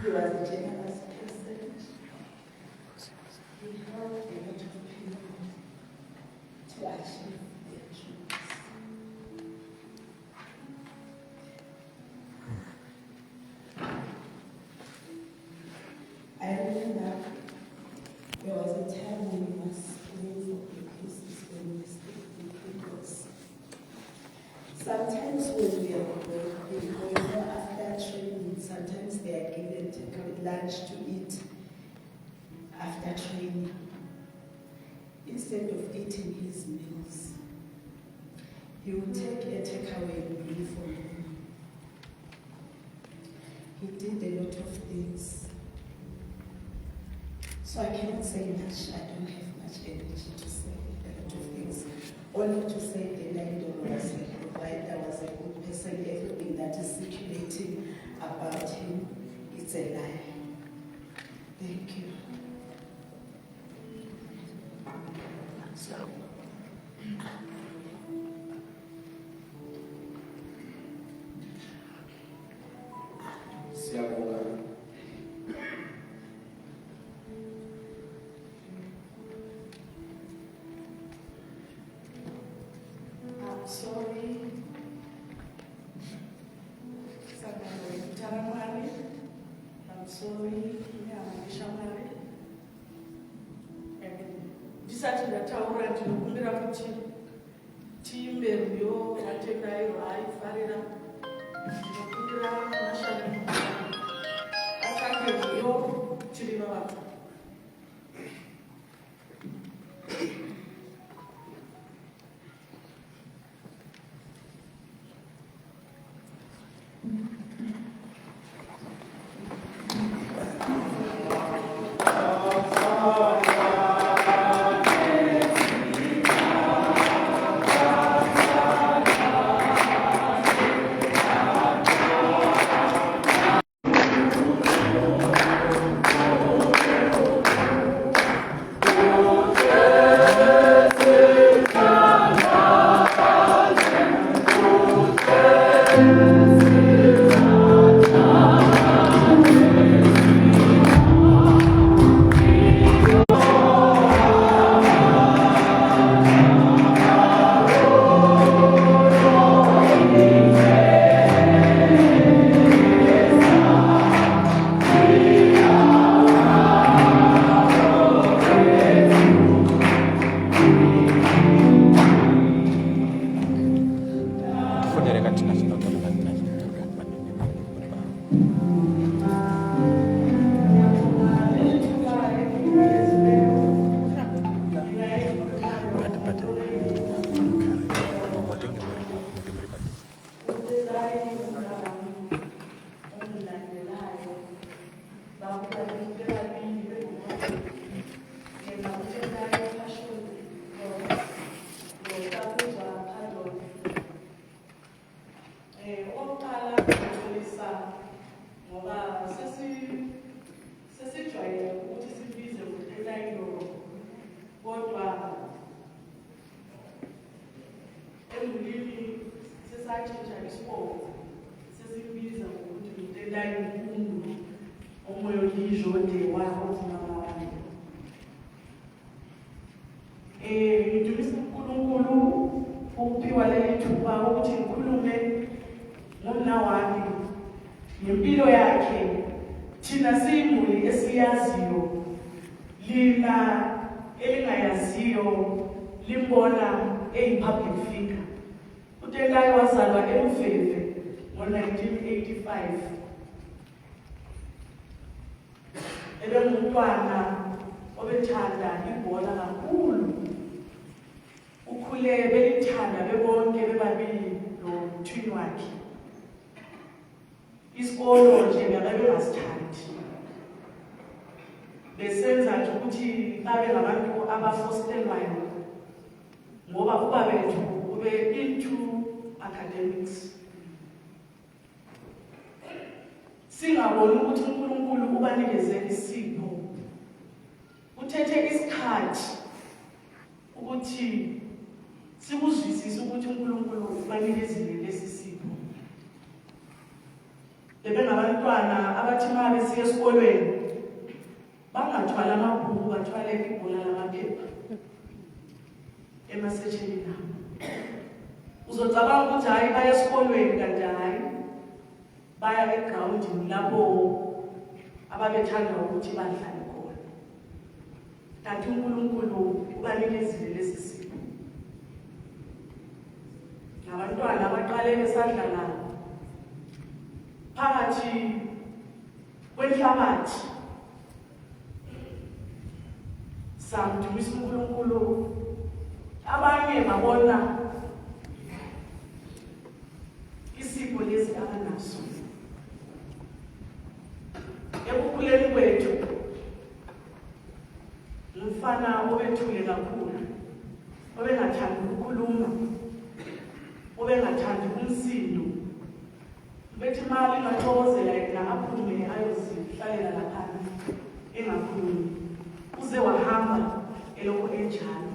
He was a generous person. He helped a lot of people to achieve their dreams. I remember there was a time when we was praying for increases when we speak in peoples. Sometimes when we are going after training, sometimes they are given lunch to eat after training. Instead of eating his meals, he would take a takeaway and bring from home. He did a lot of things. So I cannot say much. I don't have much energy to say a lot of things. Only to say the landlord was a provider, was a good person. Everything that is circulating about him, it's a lie. Thank you. So. I'm sorry. I'm sorry. Ndisati ndataura ndinokumbira kuti tiimbe rwiyo vatendairo aifarira ndinokumbira mashami atsvake rwiyo tiri vavatu. Sesijwayele ukuthi sibize ngokulayilo ngizode wahodzima wami. Ngidumisa uNkulunkulu ukuphiwa leli thuba ukuthi ngikhulume ngomna wami ngempilo yakhe. Thina siyimuli esiyaziyo, lina elingayaziyo limbona eyi-public figure. uTendai wazalwa eMfeve ngo-1985. Ebengumntwana obethanda ibhola kakhulu. Ukhule belithanda bebonke bebabili nomthwini wakhe. Isikolo nje bebengasithandi. Besenza nje ukuthi babe ngabantu abafostelwayo ngoba ubabethu ube into academics. Singaboni ukuthi uNkulunkulu ubanikeze isipho. Uthethe isikhathi ukuthi sikuzwisise ukuthi uNkulunkulu ubanikezile lesi sipho. Bebengabantwana abathi uma besiya esikolweni bangathwala amabhuku, bathwale ibhola lamaphepha emasetsheni nabo. Uzocabanga ukuthi hayi baya esikolweni, kanti hayi baya egrawundini lapho ababethanda ukuthi badlale khona. Kanti uNkulunkulu ubanikezile lesi sipho. Nabantwana abaqale besadlala phakathi kwenhlabathi, samdumisa uNkulunkulu. Abanye babona isipho lesi abanaso. Ekukhuleni kwethu umfana obethule kakhulu, obengathandi ukukhuluma, obengathandi umsindo. Bethi mali ngaxokozela yena aphume ayozihlalela lapha engakhulumi. Uze wahamba elokhu enjalo.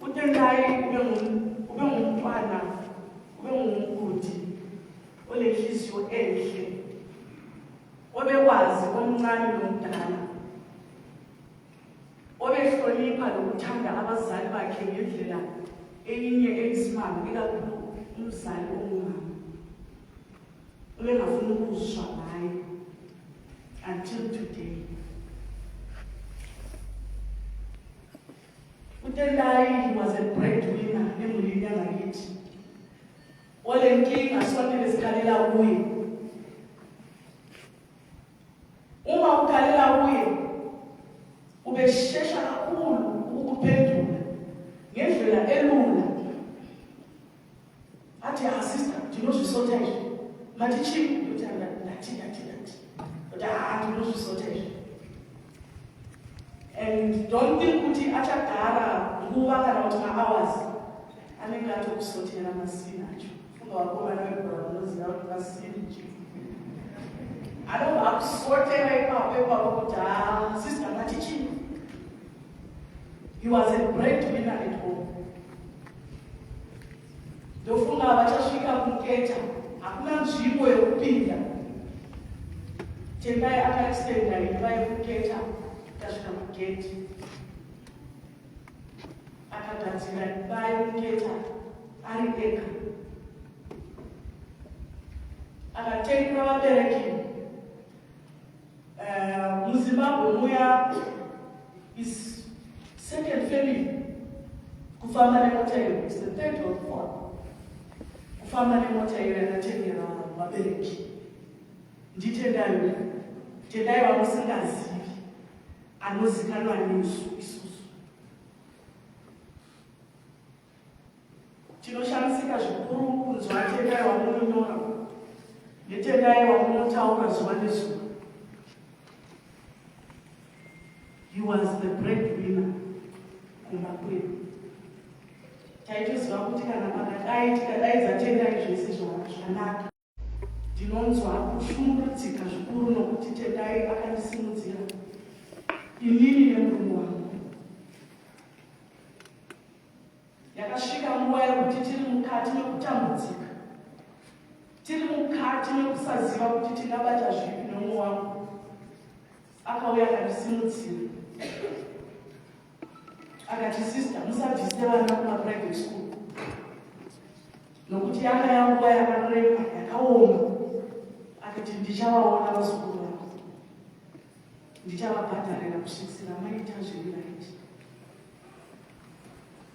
uTendai ube ngumntwana, ube ngumgudi olenhliziyo enhle, obekwazi omncane nomdala, obehlonipha nokuthanda abazali bakhe ngendlela eyinye eyisimanga, ikakhulu umzali ongumama. Ubengafuna ukuzwa ngaye until today. uTendai was a breadwinner emulini yangakithi. Ole nkinga sonke besikhalela kuye. Uma ukhalela kuye ubeshesha kakhulu ukuphendula ngendlela elula. Athi sister, ndinozwisotha nje. Mathi chini uthanda nathi. But ndinozwisotha nje. And don't think ukuthi achagara nguba kana ukuthi ma-hours anenge athi ukusothela amasini atsho. Ungawabona webronozi yakuthi masini nje. Aloba akusortela iphepha ukuthi sister nathi chini. He was a breadwinner at home. Ndofunga bachasvika kumuketa, hakuna nzvimbo yekupinda. Tendai akaextenda imba yekuketa, tasvika kugeti. Akagadzira imba yekuketa ari ega. Akatenga vabereki. MuZimbabwe muya is second family. Kufamba nemota iyo, it's the third or fourth. Kufamba nemota iyo yakatengera vabereki. Nditendayo, Tendai vamusingazivi, anozikanwa nesu isusu. Tinoshamisika zvikuru kunzwa Tendai wamunonyora, neTendai wamunotaura zuva nezuva. He was the breadwinner kumba kwedu. Taitoziva kuti kana pakadai tikadaidza Tendai zvese zvakanaka. Ndinonzwa kushungurudzika zvikuru nokuti Tendai akandisimudzira inini nemurungu wangu. Yakasvika nguva yekuti tiri mukati mekutambudzika, tiri mukati mekusaziva kuti tingabata zvipi nomwe wangu, akauya akatisimudzira akati, sister, musabvise vana kumaprivate school nokuti yanga yanguva yakareba yakaoma. Akati ndichavaona vazukuru vangu, ndichavabhadharira kusvikira maita zviri right.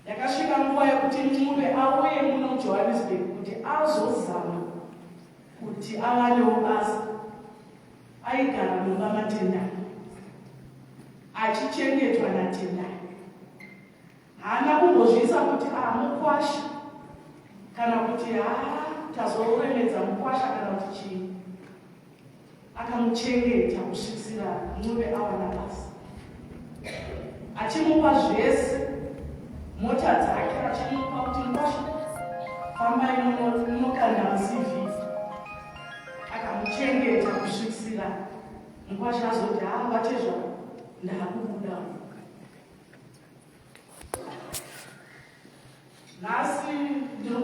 Yakasvika nguva yekuti Ncube auye muno Johannesburg kuti azozama kuti avanewo basa. Aigara mumba matendai achichengetwa natendai. Haana kumbozvisa kuti mukwasha kana kuti tazoremedza mukwasha kana kuti chii. Akamuchengeta kusvikira Ncube awana basa, achimupa zvese, mota dzake achimupa kuti Mukwasha, fambai munokanda maCV. Akamuchengeta kusvikira Mukwasha azoti bate zvako, ndakubuda. Nhasi ndiri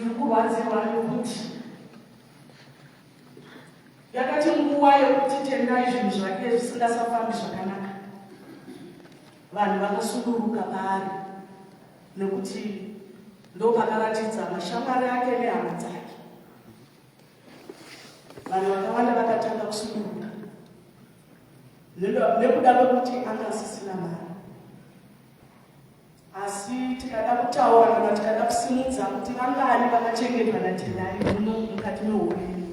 kurwadziwa nekuti yakati nguva yekuti tendai zvinhu zvake zvisingasafambi zvakanaka, vanhu vakasunduruka paari nekuti ndopakaratidza mashamwari ake nehama dzake. Vanhu vakawanda vakatanga kusunduruka nekuda kwekuti anga asisina mari. Asi tikada kutaura kana tikada kusimudza kuti vangani vakachengetwa natendai muno mukati meupenyu,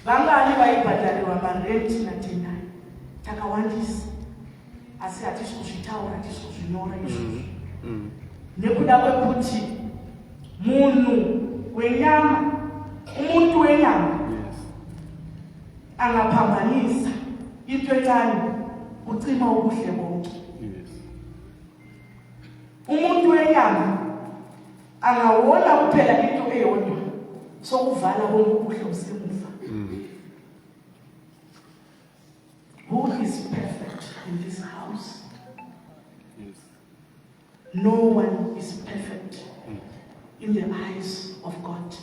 vangani vaibhadharirwa marenti natendai, takawandisa. Asi hatisi kuzvitaura, hatisi kuzvinyora izvozvo nekuda kwekuti munhu wenyama, umuntu wenyama angapambanisa into etani kucima ubuhle bonke. Umuntu wenyama angawona kuphela into eyodwa sokuvala bonke ubuhle osemuva. Who is perfect in this house? Yes. No one is perfect in the eyes of God.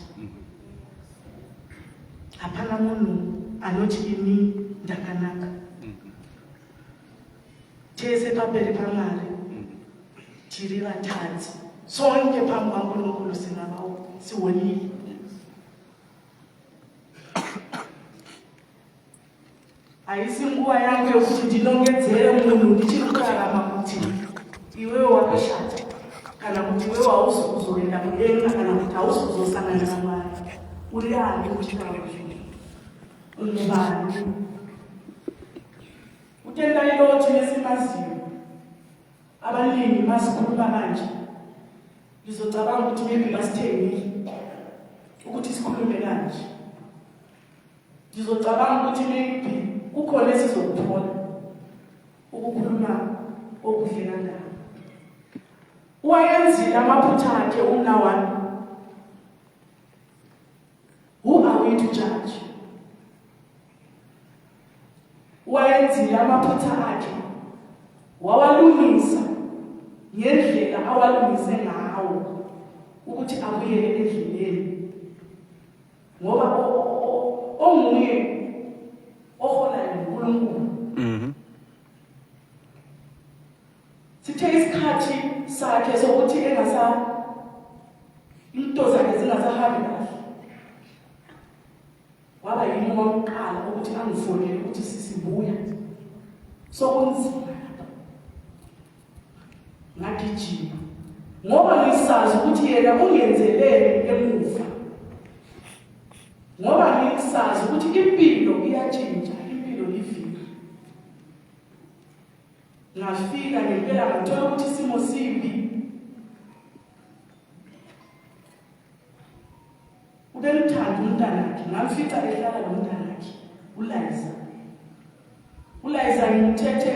Hapana munhu anoti ini ndakanaka. Tese pamberi paMwari tiri vatadzi, sonke pamwe paNkulunkulu siwonile. Haisi nguva yangu yokuti ndinongedzere munhu ndichiri kurarama kuti iwewe wakashata, kana kuti iwewe hausi kuzoenda mudenga, kana kuti hausi kuzosangana naMwari. Uri ani kuchitaura izvozvo? Ungubani? Utenda ilo tinese mazivo. Abalimi masikhuluma kanje. Ngizocabanga ukuthi maybe basithengile ukuthi sikhulume kanje. Ngizocabanga ukuthi maybe kukhona esizokuthola ukukhuluma okuhle kangaka. Wayenzile amaphutha akhe umna wami. Who are we to judge? Wayenzile amaphutha akhe, wawalungisa ngendlela awalungise ngawo ukuthi abuyele endleleni, ngoba onguye oholayo uNkulunkulu. Sithe isikhathi sakhe sokuthi into zakhe zingasahambi kahle, waba yini wokuqala ukuthi angifonele ukuthi sisibuya. Sokunzima ngagijima ngoba ngisazi ukuthi yena ungenzelele emuva, ngoba ngisazi ukuthi impilo iyatshintsha, impilo ifika. Ngafika ngempela ngathola ukuthi isimo simbi. Ubemthanda umntanakhe, ngamfica ehlala nomntanakhe uLiza. uLiza ngimthethe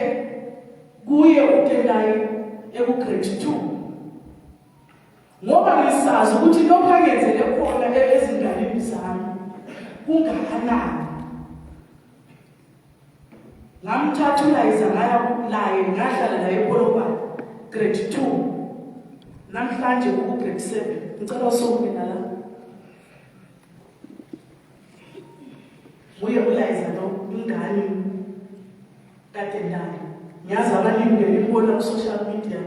kuye uTendai eku-grade 2, ngoba ngisazi ukuthi lokho angenzele khona ezinganeni zami kungakanani. Ngamthatha uLiza ngaya kulaye, ngahlala naye ePolokwane grade 2, namhlanje uku-grade 7. ngicela usukume nala uye ulayeza lo ingane kaTendai. Ngiyazi abaningi belibona ku social media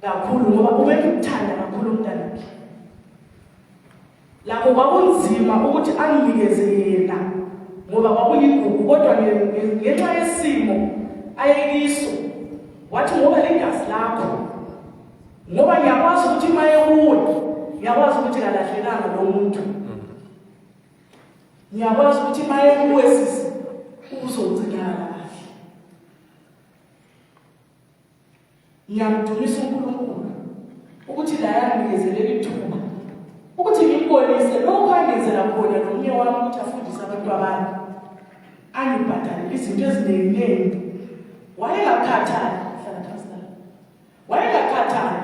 kakhulu ngoba ubekuthanda kakhulu umntana wakhe. Lapho kwakunzima ukuthi anginikeze yena ngoba kwakuyigugu, kodwa ngenxa yesimo ayekiso wathi ngoba legazi lakho, ngoba ngiyakwazi ukuthi maye kuwe, ngiyakwazi ukuthi kalahlekanga lo muntu, ngiyakwazi ukuthi maye kuwe sisi uzogcinana kahle. Ngiyamdumisa uNkulunkulu ukuthi la yangikezele ithuba ukuthi ngimbonise lokho angenzela khona nomnye wami ukuthi afundise abantu abanye, angibhadale izinto eziningi. Wayengakhathali, wayengakhathali.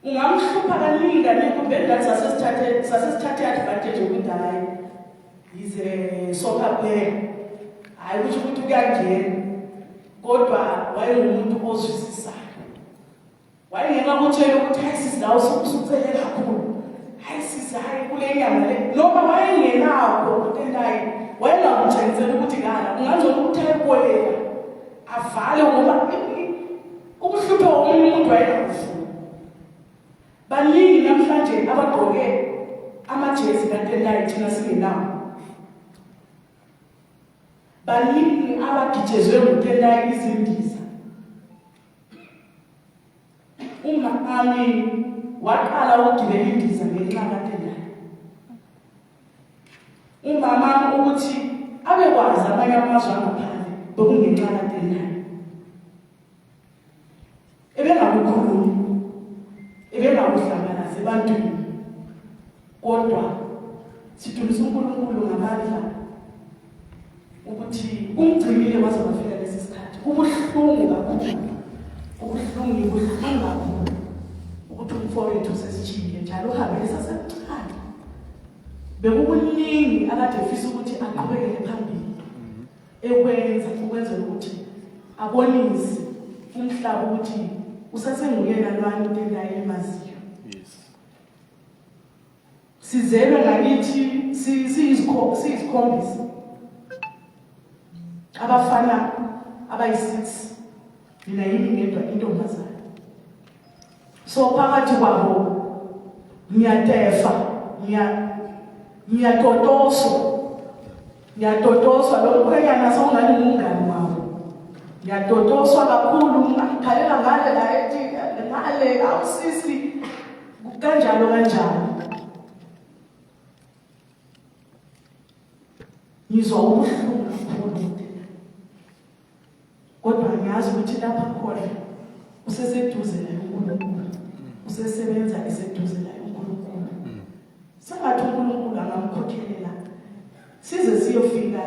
Ungamhlupha kaningi kumbe ngathi sasesithathe advantage yokuthi hayi yize soccer player, hayi kusho ukuthi kuyangena, kodwa wayengumuntu ozwisisayo. Wayengena kutshela ukuthi hayi sisi la usucele kakhulu, hayi sisi hayi kule nyama le, noma wayengenakho uTendai wayengakutshengisela ukuthi kana ungangcono ukuthi ayeboleka avale ngoba ukuhlupha omunye umuntu wayengafuni. Baningi namhlanje abagqoke amajezi kaTendai thina singenawo. Baningi abagijezwe nguTendai izindiza. Umama waqala ukugibela indiza ngenxa kaTendai. Umama ukuthi abekwazi abanye amazwe angaphandle bekungenxa kaTendai. Ebengakukhulumi, ebengakuhlangana sebantwini, kodwa sidumisa uNkulunkulu ngamandla ukuthi umgcinile waze wafika lesi sikhathi. Kubuhlungu kakhulu, kubuhlungu kakhulu ukuthi umfowethu sesijile njalo uhambe esasemncane. Bekukuningi akade efisa ukuthi aqhubekele phambili ukwenzela ukuthi abonise umhlaba ukuthi usasenguyena lwani uTendai emaziyo. Sizelwe ngakithi siyisikhombisa abafana abayi-6, mina yimi ngedwa intombazana. So phakathi kwabo ngiyatefa, ngiyatotoswa lo mkhwenyana songani ngumngani wabo. Ngiyatotoswa kakhulu, ngikhalela ngale la ethi ngale awusisi kanjalo. Ngizwa ubuhlungu kakhulu, kodwa ngiyazi ukuthi lapha khona useseduze naye uNkulunkulu, usesebenza eseduze naye uNkulunkulu. Sengathi uNkulunkulu angamkhokhelela size siyofika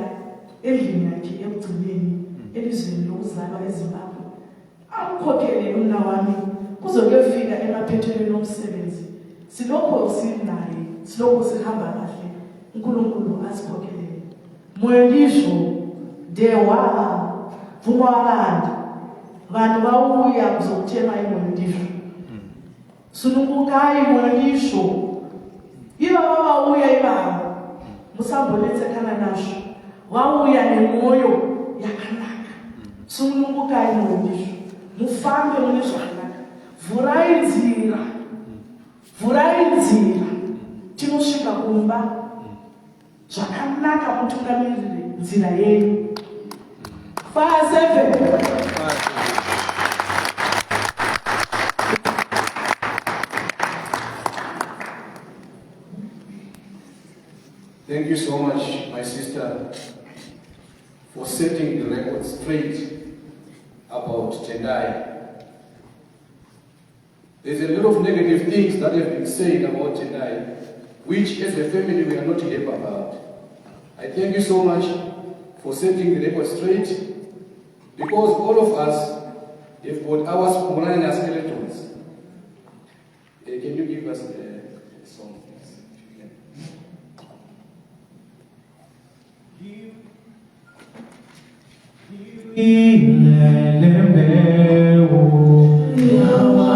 endlini yakhe ekugcineni elizweni lokuzalwa eZimbabwe. Amkhokhelele umnawami kuzokufika emaphethelweni omsebenzi. Silokho sinaye, silokho sihamba kahle, uNkulunkulu asikhokhelele. Moyisho dewa vumalanda vanhu vauya kuzokuchema imondisho sunungukai mondisho ivava vauya ivava musambonetsekana nazvo vauya nemwoyo yakanaka. Sunungukai mondisho mufambe mune zvakanaka, vhurai nzira tinosvika kumba zvakanaka. Mutungamirire nzira yenyu. 5-7. Thank you so much, my sister, for setting the record straight about Tendai. There's a lot of negative things that have been said about Tendai, which as a family we are not happy about. I thank you so much for setting the record straight, because all of us have got our Spumalania skeletons. Can you give us the song, please? Ilelembeo, yawa,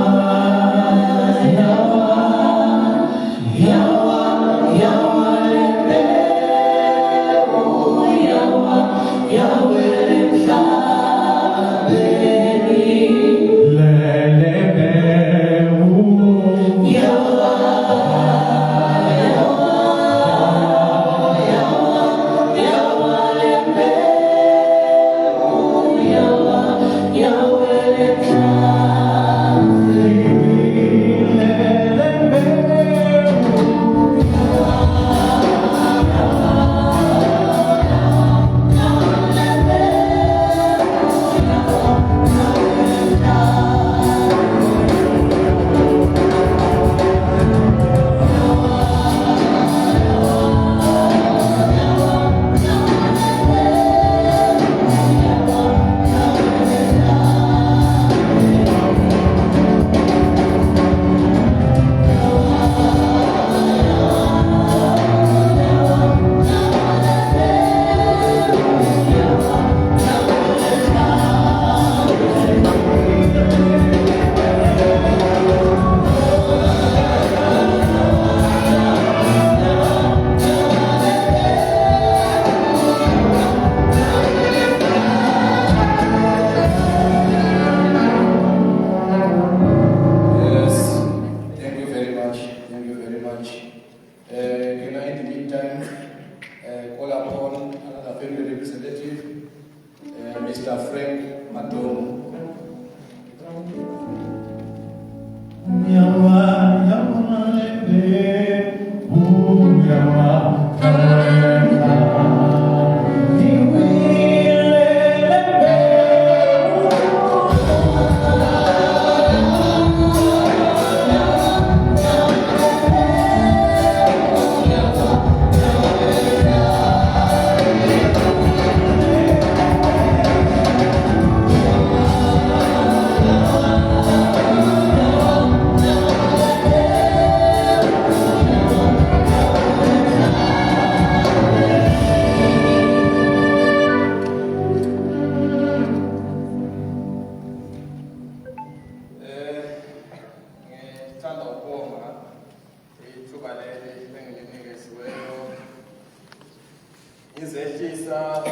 izehlisa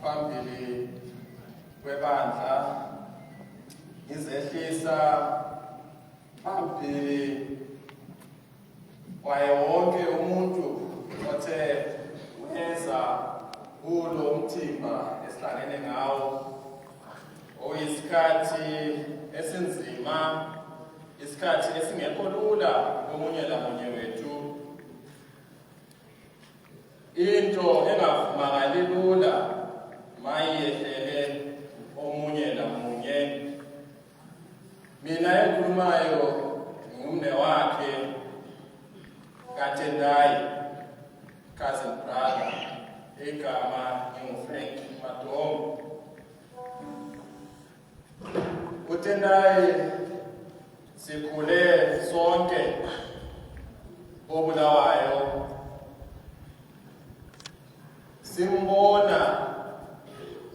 phambili kwebandla, izehlisa phambili waye wonke umuntu othe weza kulo umthimba esihlangene ngawo, oyisikhathi esinzima, isikhathi esingekho lula komunye lamunye wethu. Into engavumakali lula mayiyehlele omunye lamunye. Mina engikhulumayo ngumne wakhe kaTendai, cousin brother, igama nginguFrank Matomo. uTendai sikhule sonke oBulawayo, simbona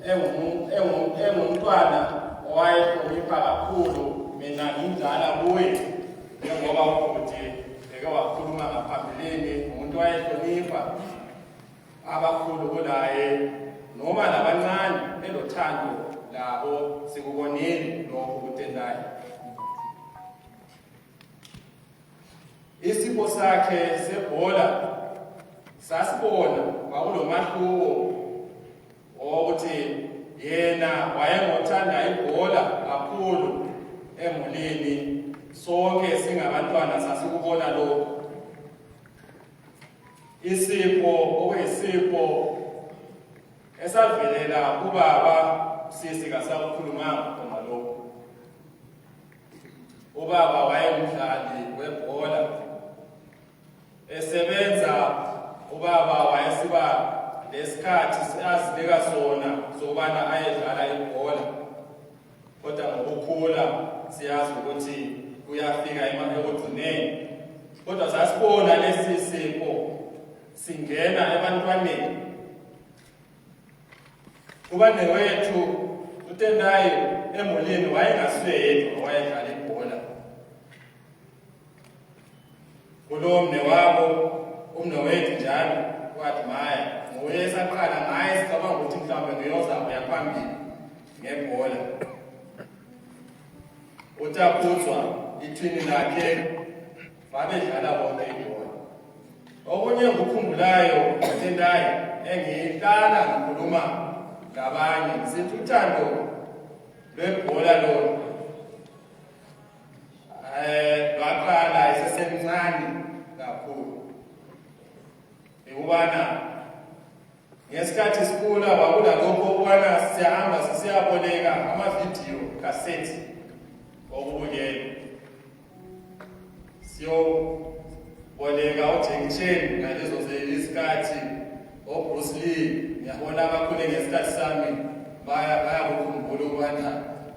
engumntwana owayehlonipha kakhulu. Mina ngindala kuye njengoba ukuthi eke wakhuluma ngaphambilini, umuntu owayehlonipha abakhulu kunaye noma nabancane, elothando labo. Sikubonile lokho kuTendai. Isipho sakhe sebhola sasibona kwakulomahluko wokuthi yena wayengothanda ibhola kakhulu emulini. Sonke singabantwana sasikubona lokho. Isipho okuyisipho esavelela kubaba, sisi kasakukhulumanga khona lokho. Ubaba wayengumdlali webhola, esebenza ubaba wayesiba lesikhathi azinika sona sokubana ayedlala ibhola, kodwa ngokukhula siyazi ukuthi kuyafika ekugcineni. Kodwa sasibona lesi sipho singena ebantwaneni. Ubane wethu uTendai emulini wayengasiye yedwa owayedlala ibhola. kulo mne wabo umnewethu njalo wathi maya nguye esaqala ngaye sicabanga ukuthi mhlawumbe ngiyozama yaphambili ngebhola utaphuthwa ithini lakhe babedlala bonke ibhola okunye ngikukhumbulayo ngendayo engihlala ngikhuluma ngabanye sithi uthando lwebhola lona lwaqala esesemncane kakhulu ukubana ngesikhathi sikhula kwakulalokho ukubana siyahamba siyaboleka amavidiyo cassette okubukela siyoboleka uJackie Chan ngalezo zesikhathi oBruce Lee ngiyabona abakhule ngesikhathi sami bayakukhumbula ukubana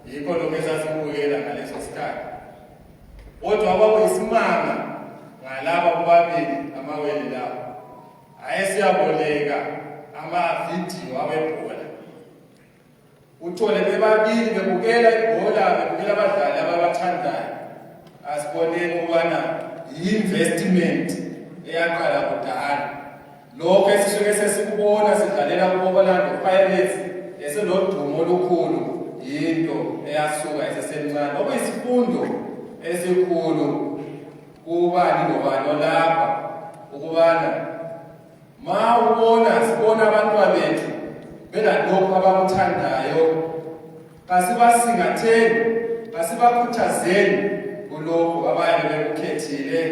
yikho lokho esasibukela ngaleso sikhathi kodwa kwakuyisimanga ngalaba bobabili amawele lawo ayesiyaboleka amavidiyo awebhola uthole bebabili bebukela ibhola bebukela abadlali ababathandayo asiboneni ukubana yi-investment eyaqala kudala lokho esisuke sesikubona sidlalela ku-Orlando Pirates eselodumo olukhulu yinto eyasuka esesemncane okuyisifundo esikhulu kubani nobani olapha ukubana ma sibona abantwana bethu belalokho abakuthandayo kasibasingatheni kasibakhuthazeni kulokho abayabe bekukhethile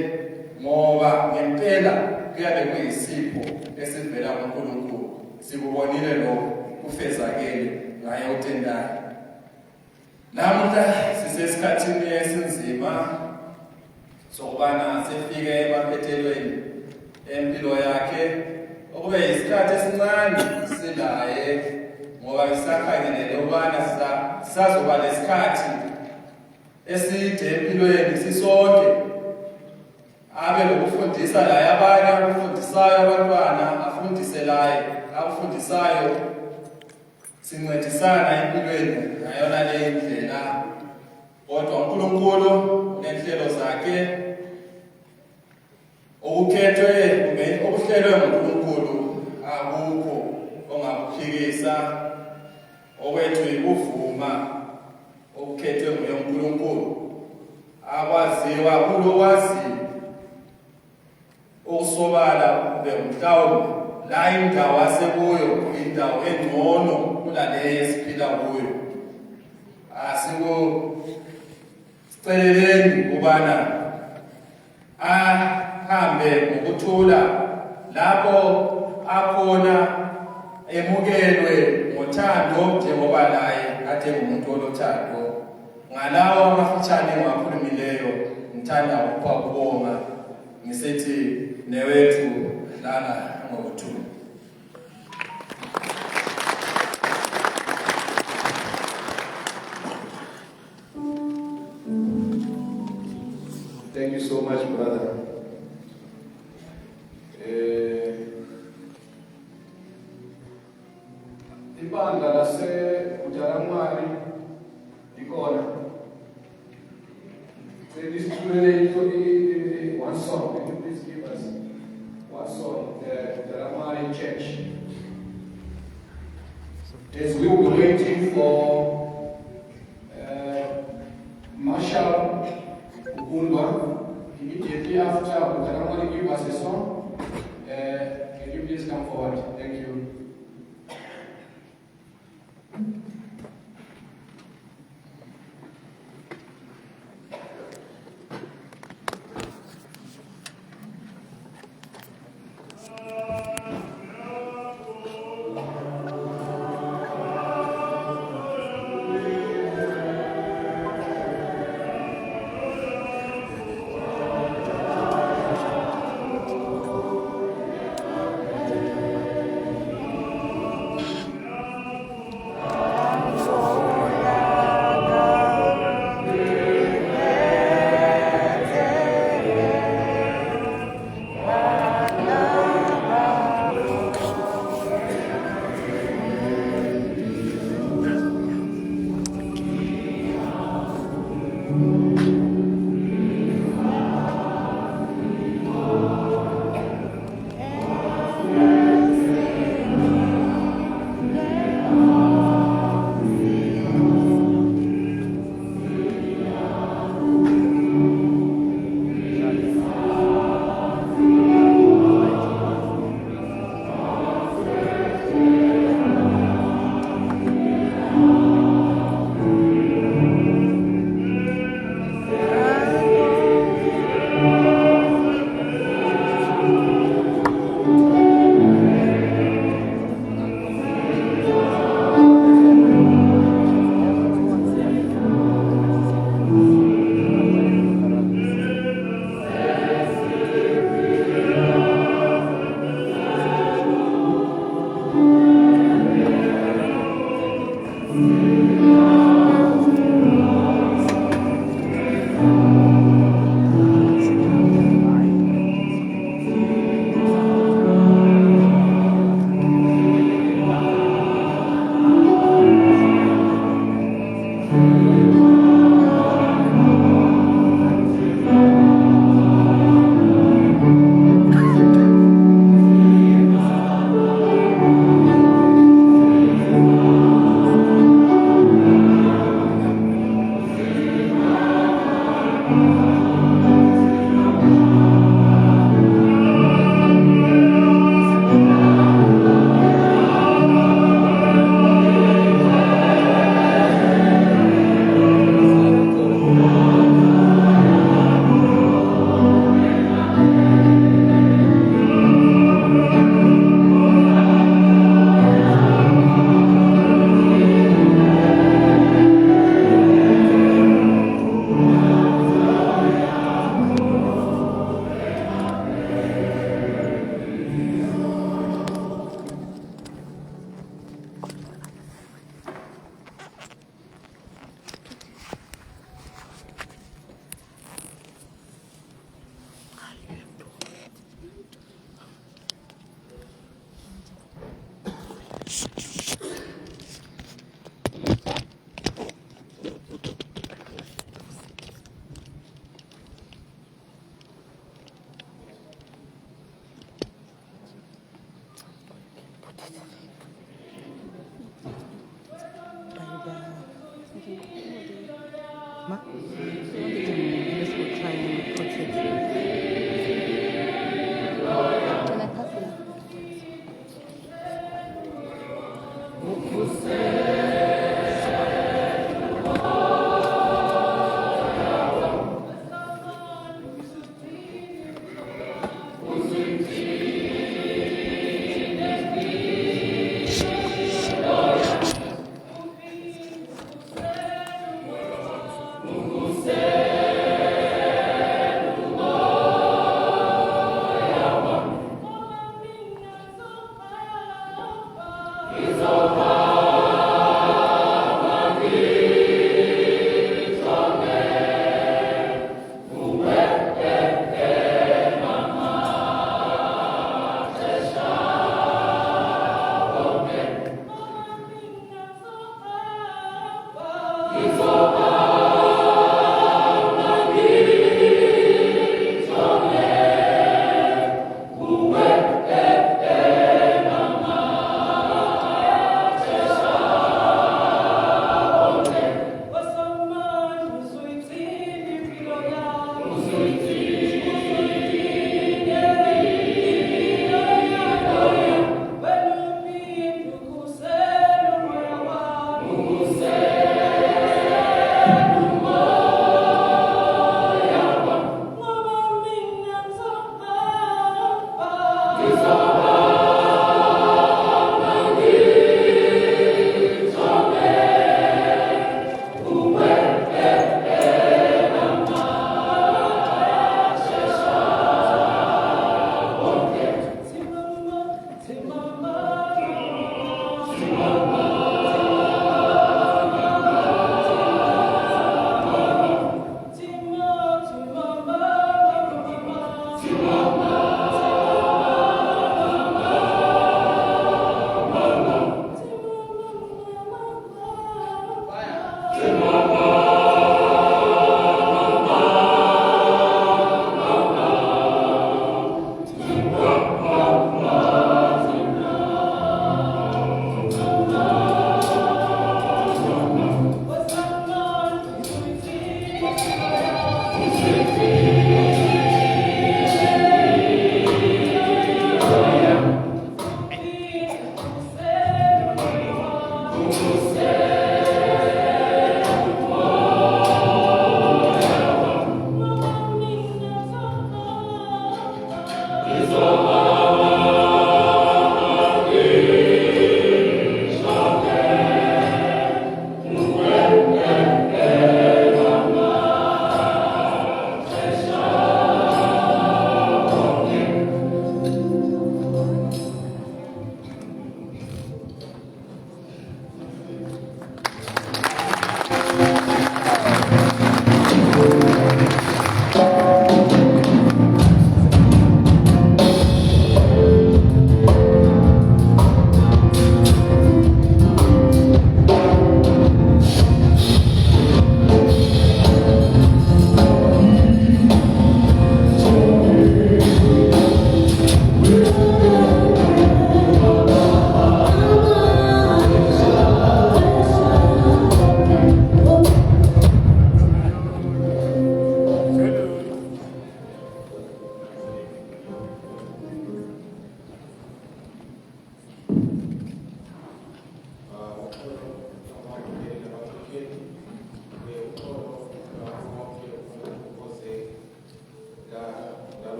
ngoba ngempela kuyabe kuyisipho esivela kuNkulunkulu sikubonile lokho kufezakele ngaye uTendayo namuhla sisesikhathini esinzima sokubana sifike emaphethelweni empilo yakhe okube isikhathi esincane silaye ngoba isakhangelele ukubana sisazoba lesikhathi eside empilweni sisonke abe lokufundisa laye abanye akufundisayo abantwana afundise laye akufundisayo sincedisana empilweni ngayona le ndlela kodwa uNkulunkulu nenhlelo zakhe okukhethwe okuhlelwe nguNkulunkulu akukho ongakuphikisa okwethu ikuvuma okukhethwe nguye uNkulunkulu akwaziwa kulo wazi okusobala kube mhlawumbe la indawo asekuyo indawo engcono kulaleyo esiphila kuyo asiceleleni ukubana ahambe ngokuthula lapho akhona emukelwe ngothando njengoba naye athe ngumuntu olothando ngalawo amafitshane engiwakhulumileyo ngithanda ukubonga ngisethi newethu lana ngokuthula. Thank you so much, brother. Ibandla lase-Jaramani likhona. Please one song. Can you please give us one song, the Jaramani Church? As we will be waiting for Marshal Ugundwa, immediately after Jaramani give us a song, can you please come forward? Thank you.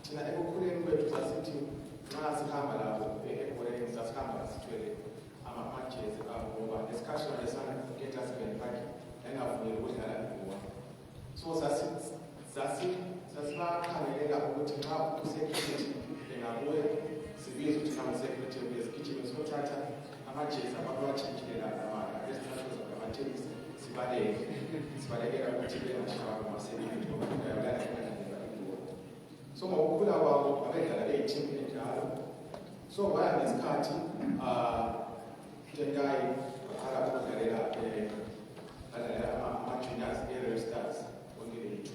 thina ekukhuleni kwethu sasithi nxa sihamba lapho ebholeni sasihamba sithwele amajezi abo ngoba lesikhathi sona lesangeta 7 park engavumeli ukudlala ibhola. So sasibakhangelela ukuthi nxa usekriket engabuye sibize ukuthi nangusekriket uyezigijime siyothatha amajezi ababawatshintshile ezinatho zamathekisi sibalekela ukuthi bengashawa amasebenzi ngoba ingayolana engadlalela ibhola. So ngokukhula kwabo babedlala beyiteam enjalo. So waya ngesikhathi Tendai bakhala ukudlalela ama-juniors e-Red Stars onke beyi-2.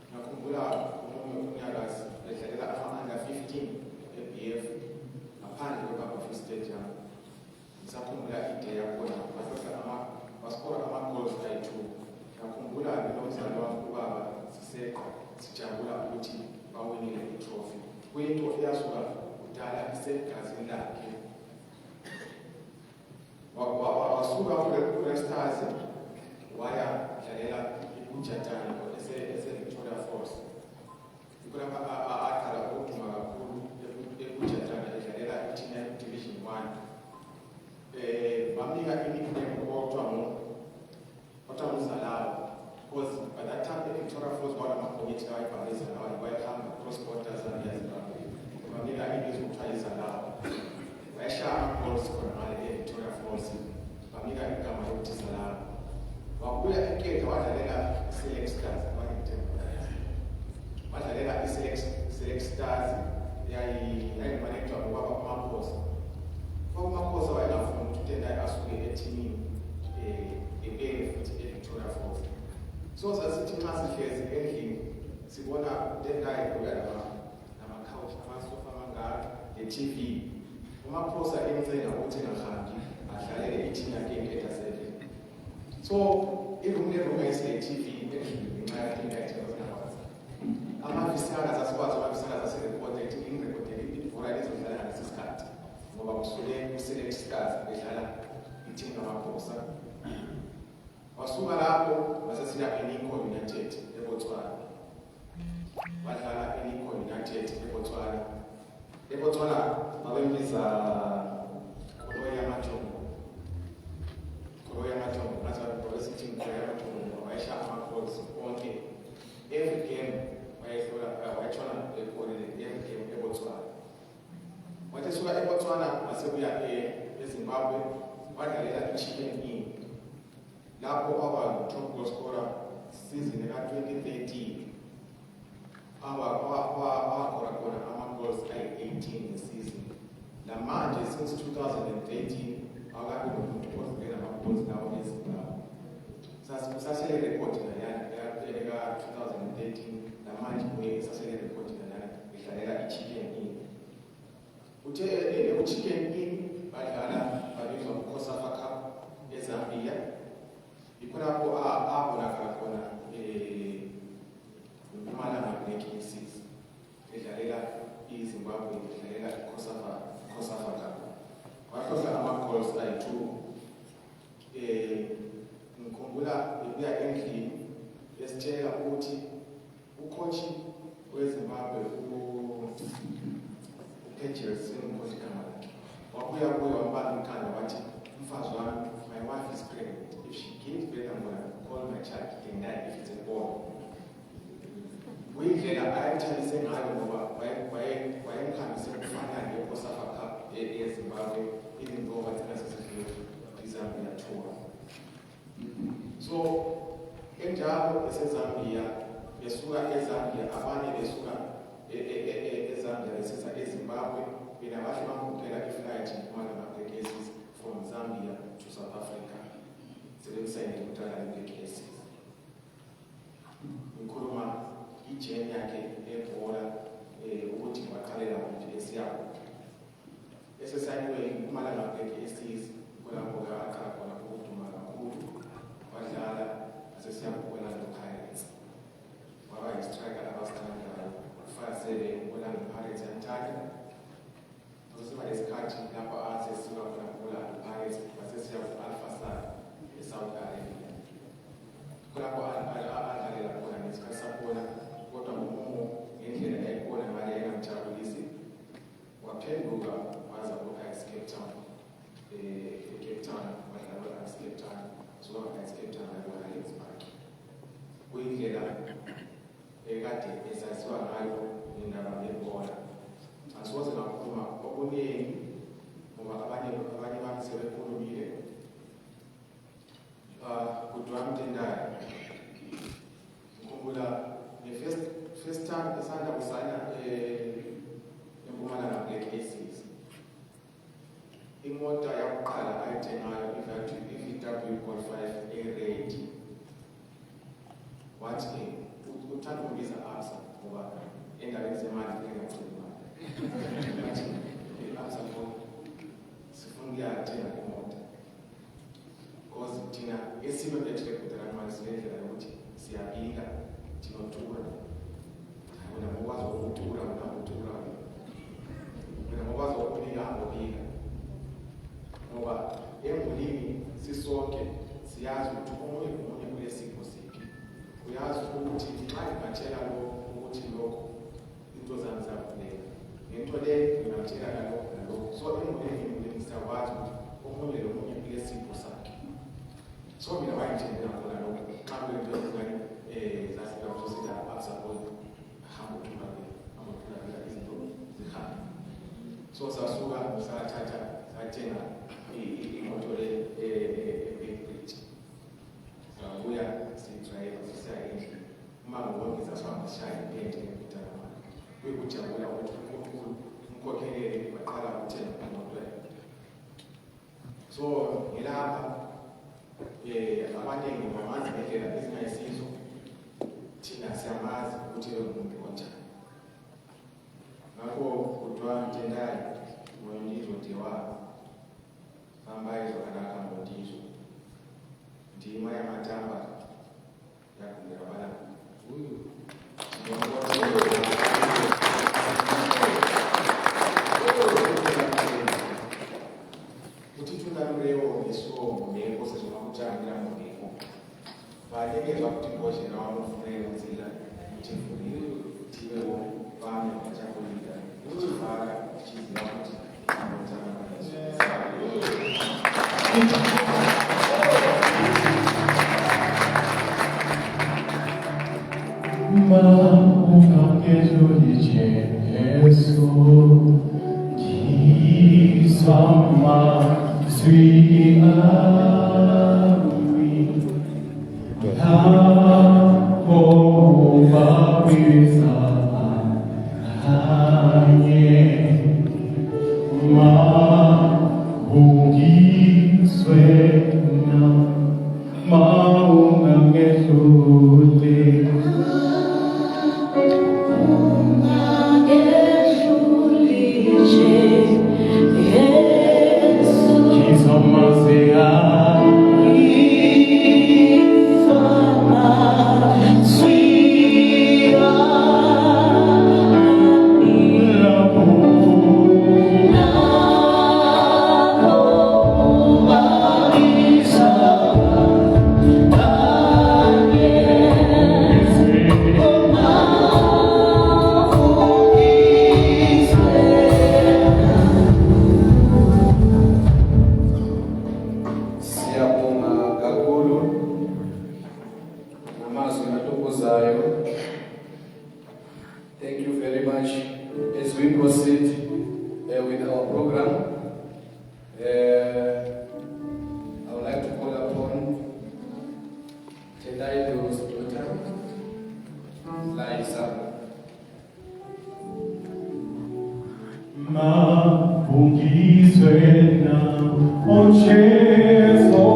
Ngakhumbula omunye unyaka bedlalela ama-under 15 e-BF ngaphandle kweBafana Stadium. Ngisakhumbula ide yakhona baskora ama-goals ayi-2. Ngakhumbula nomzali wami ubaba sijabula ukuthi bawinile i-trophy. Kuyinto eyasuka kudala isegazini lakhe. Wasuka ku-Red Stars waya dlalela iBujatani ese-Victoria Falls. Kulapha aqala ukuduma kakhulu eBujatani edlalela i-team Division 1. Bamnika i-nickname okuthiwa nguZalawa because by that time eVictoria Falls kwalamabhokisi awayebhale Zalawa wayehamba cross-border Zambia Zimbabwe. Bamnika ibizo okuthiwa yiZalawa. Wayeshaya ama-goals khona ngale eVictoria Falls. Bamnika igama lokuthi Zalawa. Wabuya enketha wadlalela i-Select Stars wadlalela i-Select Stars yayimanejwa ngubaba uMaphosa. uMaphosa wayengafuni ukuthi uTendai asuke ethimini futhi eVictoria Falls. So sasithi nxa sihlezi endlini sibona uTendai uya nama-couch amasofa amangaka le-TV. uMaphosa encenga ukuthi engahambi adlalele i-team yakhe enketha 7. So iroom yayisile-TV endlini ngenxa yaTendai amafisana sasikwazi amafisana zaserekode ingirekhodele ibhola lizodlala ngalesi sikhathi ngoba kusuke ku-Select Stars bedlala i-team kaMaphosa. Wasuka lapho wasesiya eLincoln United eBotswana. Wadlala eLincoln United eBotswana. eBotswana babembiza Koloya Majongo. Ngathi babesithi Koloya Majongo wayesha ama-goals onke. Every game wayetshona ekhonile every game eBotswana. Wathi esuka eBotswana wasebuya eZimbabwe wadlalela i-Chicken Inn. Lapho waba top goal scorer season ka-2013. Wakora khona ama-goals ayi-18 ngesizini. Namanje since 2013 awakabi nomuntu ozingena ama-goals lawo eZimbabwe. Sasele record nayana ka-2013 namanje kuye sasele record nayana idlalela i-Chicken Inn. Uthe u-Chicken Inn badlala babizwa ngo-COSAFA Cup eZambia. Ikhonapho abonakala khona uMpumalanga Black Aces edlalela iZimbabwe edlalela i-COSAFA Cup. Wahlohla ama-goals ayi-2. Ngikhumbula ebuya endlini esitshela ukuthi ucoach weZimbabwe uPeters ngikhohle igama lakhe wabuya kuye wambamba ikhanda wathi mfazi wami, my wife is pregnant. If she gives birth, I'm going to call my child Tendai if it's a boy. Kuyindlela ayethalise ngayo ngoba wayemkhambise kufanana ngeCOSAFA Cup eZimbabwe even though wathina sesidlule iZambia tour. So enjalo eseZambia besuka eZambia abanye besuka eZambia besiza eZimbabwe benabahle bamkhokhela iflight uMpumalanga Black Aces from Zambia to South Africa. Sebenzisayine uMpumalanga Black Aces. Ngikhuluma ijeni yakhe ebhola ukuthi waqalela ukuthi esiyabo. Esesayinwe uMpumalanga Black Aces kulapho aqala khona ukuduma kakhulu. Wadlala asesiyabona noPirates. Waba yi-striker abasithandayo. Ufasele uMpumalanga Pirates yanthanda. Kuseba lesikhathi lapho asesiba khona Pirates basesiya ku-Alpha Star eSouth Arabia. Kulapho adlalela khona ngesikhathi sakhona kodwa ngomumo ngendlela ayikhona ngale ngiyamtshela nalokho nalokho. So emuleni siyakwazi ukuthi omunye nomunye ulesipho sakhe. So mina bayitshela khona lokho xa kuyinto ezingane zasingabuzosela abasaphozi hamba uthulakela amathulakela izinto zihambe. So sasuka sathatha sathenga imoto ebridge. Sabuya sidrayiva sisiya endlini. Uma ngonke sasihamba sishaya impente ngekutala mali. Kuyikujabula ukuthi uNkulunkulu umkhokhelele waqala ukuthenga imoto yakhe. So ngilapha abaningi bamazi ngendlela ezingayisizo. Thina siyamazi ukuthi umuntu onjani. Ngakho kudwa njendayo ngoyindizwa dewa sambayizo kanaka ngondizwa. Ndima yamatamba yakumira bala. Kuti tunamureo ngesuo meko sezvamakutangira mumeko. Vanyengerwa kuti mbozhera vanofunira nzira kuti tivewo vamwe vachakuita uchivhara uchiziva kuti Thank you very much. As we proceed with our program, I would like to call upon Tendai's daughter, Liza. Mabungizwena onchezo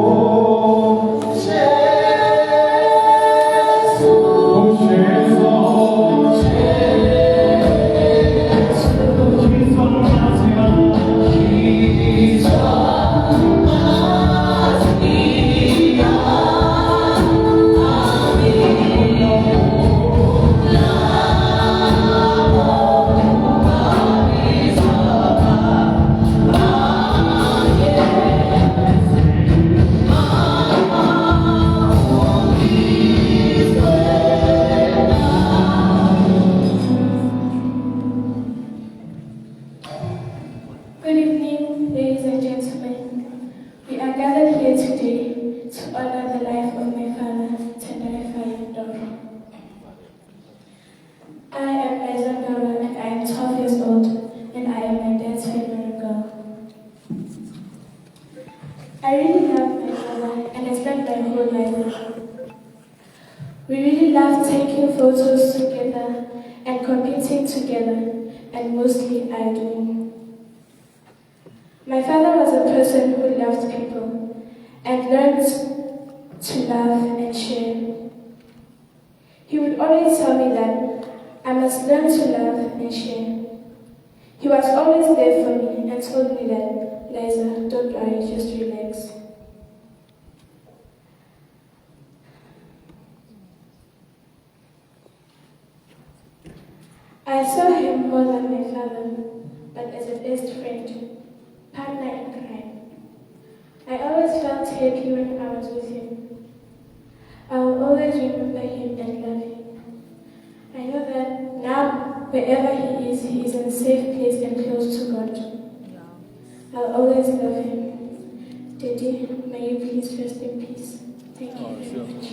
Good evening, ladies and gentlemen. We are gathered here today to honor the life of my father, Tendai Fayandoro. I am Liza Ndoro and I am 12 years old and I am my dad's favorite girl. I really love my father and I spent my whole life with him. We really love taking photos together and competing together, and mostly idling. My father was a person who loved people and learned to love and share. He would always tell me that I must learn to love and share. He was always there for me and told me that, Liza, don't worry, just relax. I saw him more than my father, but as a best friend, partner in crime. I always felt happy when I was with him. I will always remember him and love him. I know that now, Wherever he is in a safe place and close to God. I'll always love him. Daddy, may you please rest in peace. Thank you very much.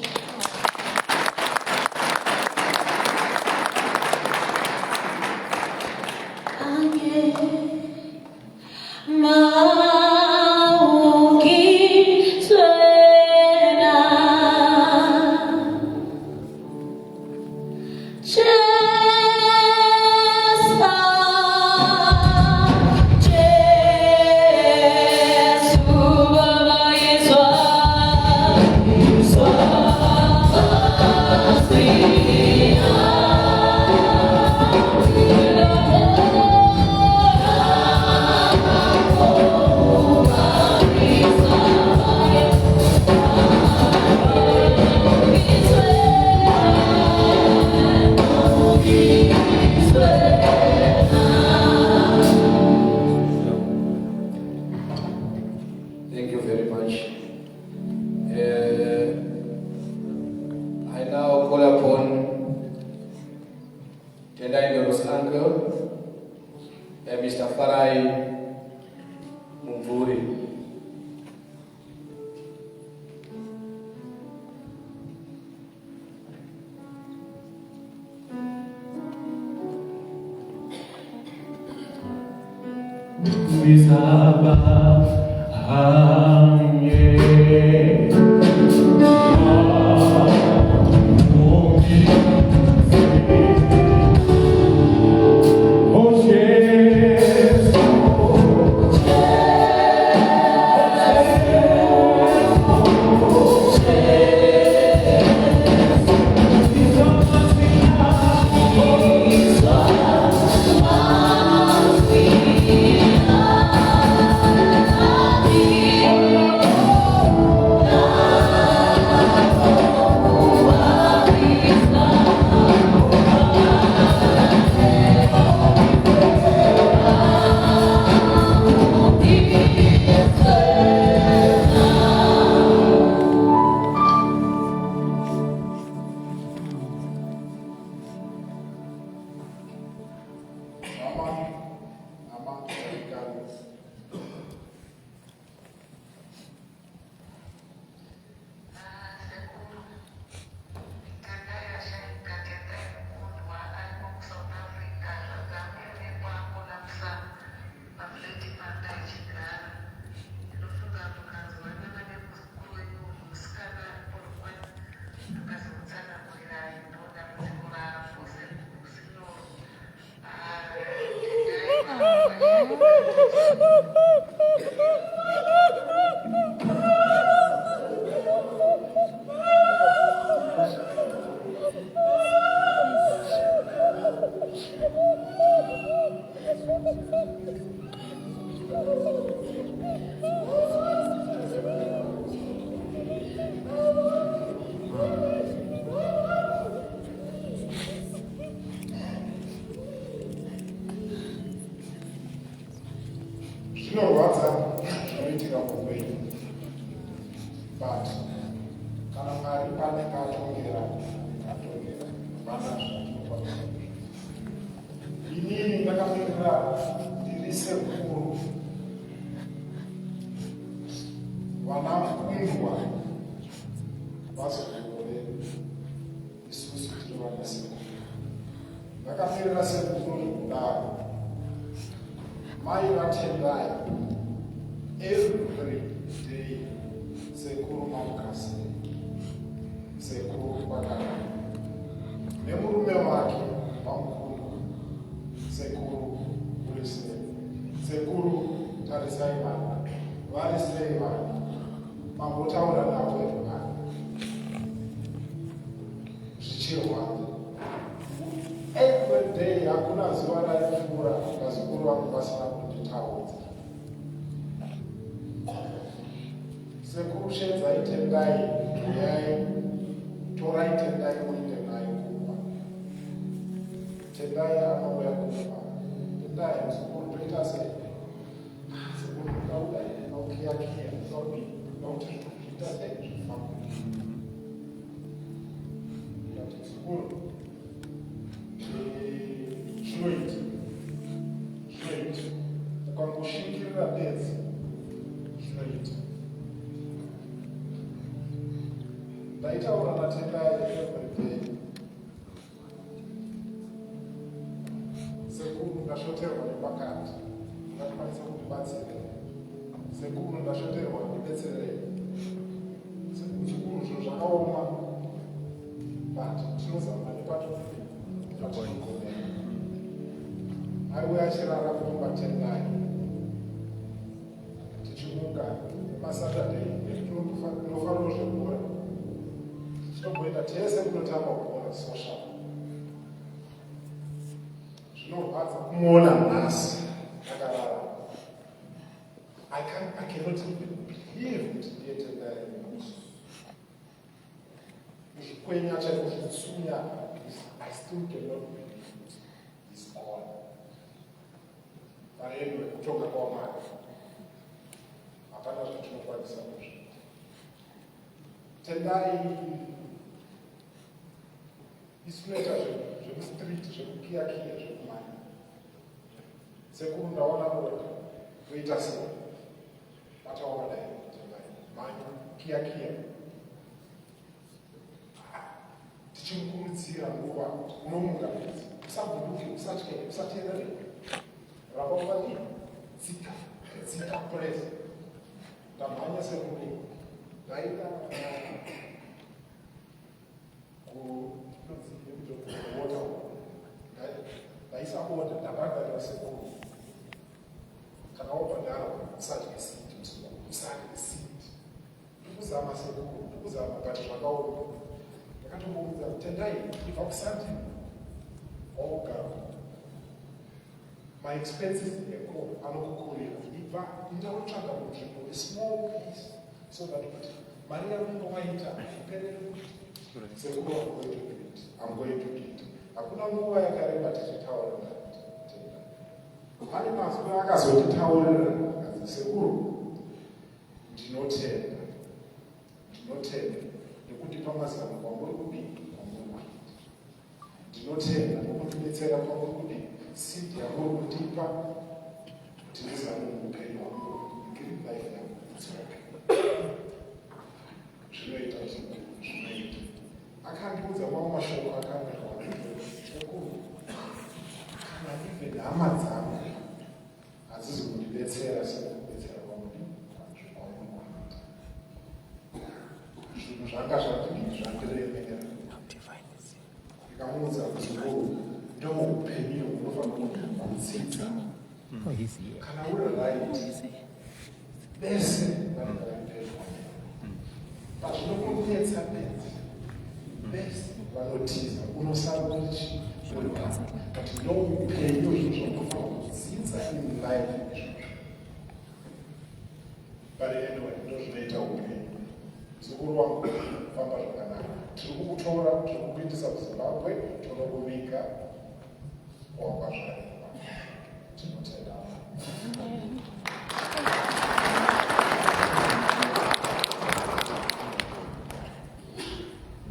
Thank you very much. I now call upon Tendai Ndoro's uncle, Mr. Farai Mumvuri. Zvinorwadza zvinoitika muupenyu, but kana Mwari panenge atongera vana zvatinokwanisa. Inini ndakamirira ndiri sekuru vanakundwa vazokore isusu tiri vana sekuru. Ndakamirira sekuru nekudaro mai vatendai every day sekuru makasi sekuru kwakara nemurume wake pamukuru sekuru urisei sekuru tarisai vana vari sei vana mambotaura navo vana zvichirwadza every day. Hakuna zuva raipfuura vazukuru vangu vasina kunditaudza. Sekuru shedzai tendai uyai torai tendai muende naye kumba. Tendai anouya kumba. Tendai muzukuru toita sei? Sekuru ndauda nokiyakiya ndokuti toita sei zvifamba. Ndati sekuru sekangoshingirira bedzi zvinoita. Ndaitaura natendai everyday. Sekuru ndashoterwa nepakati, ndakwanisa kutibatsira. Sekuru ndashoterwa kudetserei. Sekuru zviro zvakaoma, but tinozama nepato patinokomera. Aiwe achirara kunyumba tendai. Tichimuka maSaturday tinofanira kuzvibhora. Tinomboenda tese kunotamba kubhora social. Zvinorwadza kumuona nhasi akarara. I cannot even believe kuti ndiye tendai. Muzvikwenya chaiko zvitsunya, I still cannot believe he's gone. But anyway, kutoka kwa Mwari. Hapana zvatinokwanisa kuzviita. Tendai isinoita zvemustreet, zvekukiyakiya, zvekumanya. Sekuru ndaona kuti toita sei. Vataona dai tendai manya kiyakiya. Tichimukurudzira nguva unomuka bedzi. Usabhuduke, usatye, usateerere. Rapapati dzika presa. Ndamhanya sekuru. Ndaita ndaisa order ndabhadharira sekuru. Kana wabhadhara usadye seed, usadye seed. Ndikuzama sekuru, ndikuzama but zvakaoma. Ndakatomboudza tendai ibva kuSunday wogara. My expenses eko anokukurira. Ibva ndinotsvaga munzvimbo a small piece so that mari yaunenge waita iperere sekuru I'm going to do it. Hakuna nguva yakareba tichitaurira tendai. Pane mazwi akazotitaurira sekuru ndinotenda nekuti pamazano kwamuri kudii kwamuri kuita. Ndinotenda nokutidetsera kwamuri kudii seed yamuri kutipa kuti ndizame muupenyu hwangu ndikiri life yangu kutsoka. Zvinoita zvinoita. Akandiudza mamwe mashoko akanaka sekuru. Kana even hama dzangu hadzizi kundidetsera sekudetsera kwamuri kuita. Zvinhu zvanga zvandiremera. Ndikamuudza kuti ndoupenyu hunofanira kudzidza. Kana uri right, bese vanogarampedwa. Pazvinokunetsa bese vanotiza unosara kuti but ndoupenyu zvokufanira kudzidza in life. But anyway, ndozvinoita upenyu. Muzukuru wangu famba zvakanaka. Tiri kukutora, tiri kukuendesa kuZimbabwe, tonokuviga wakwazvareva. Tinotenda.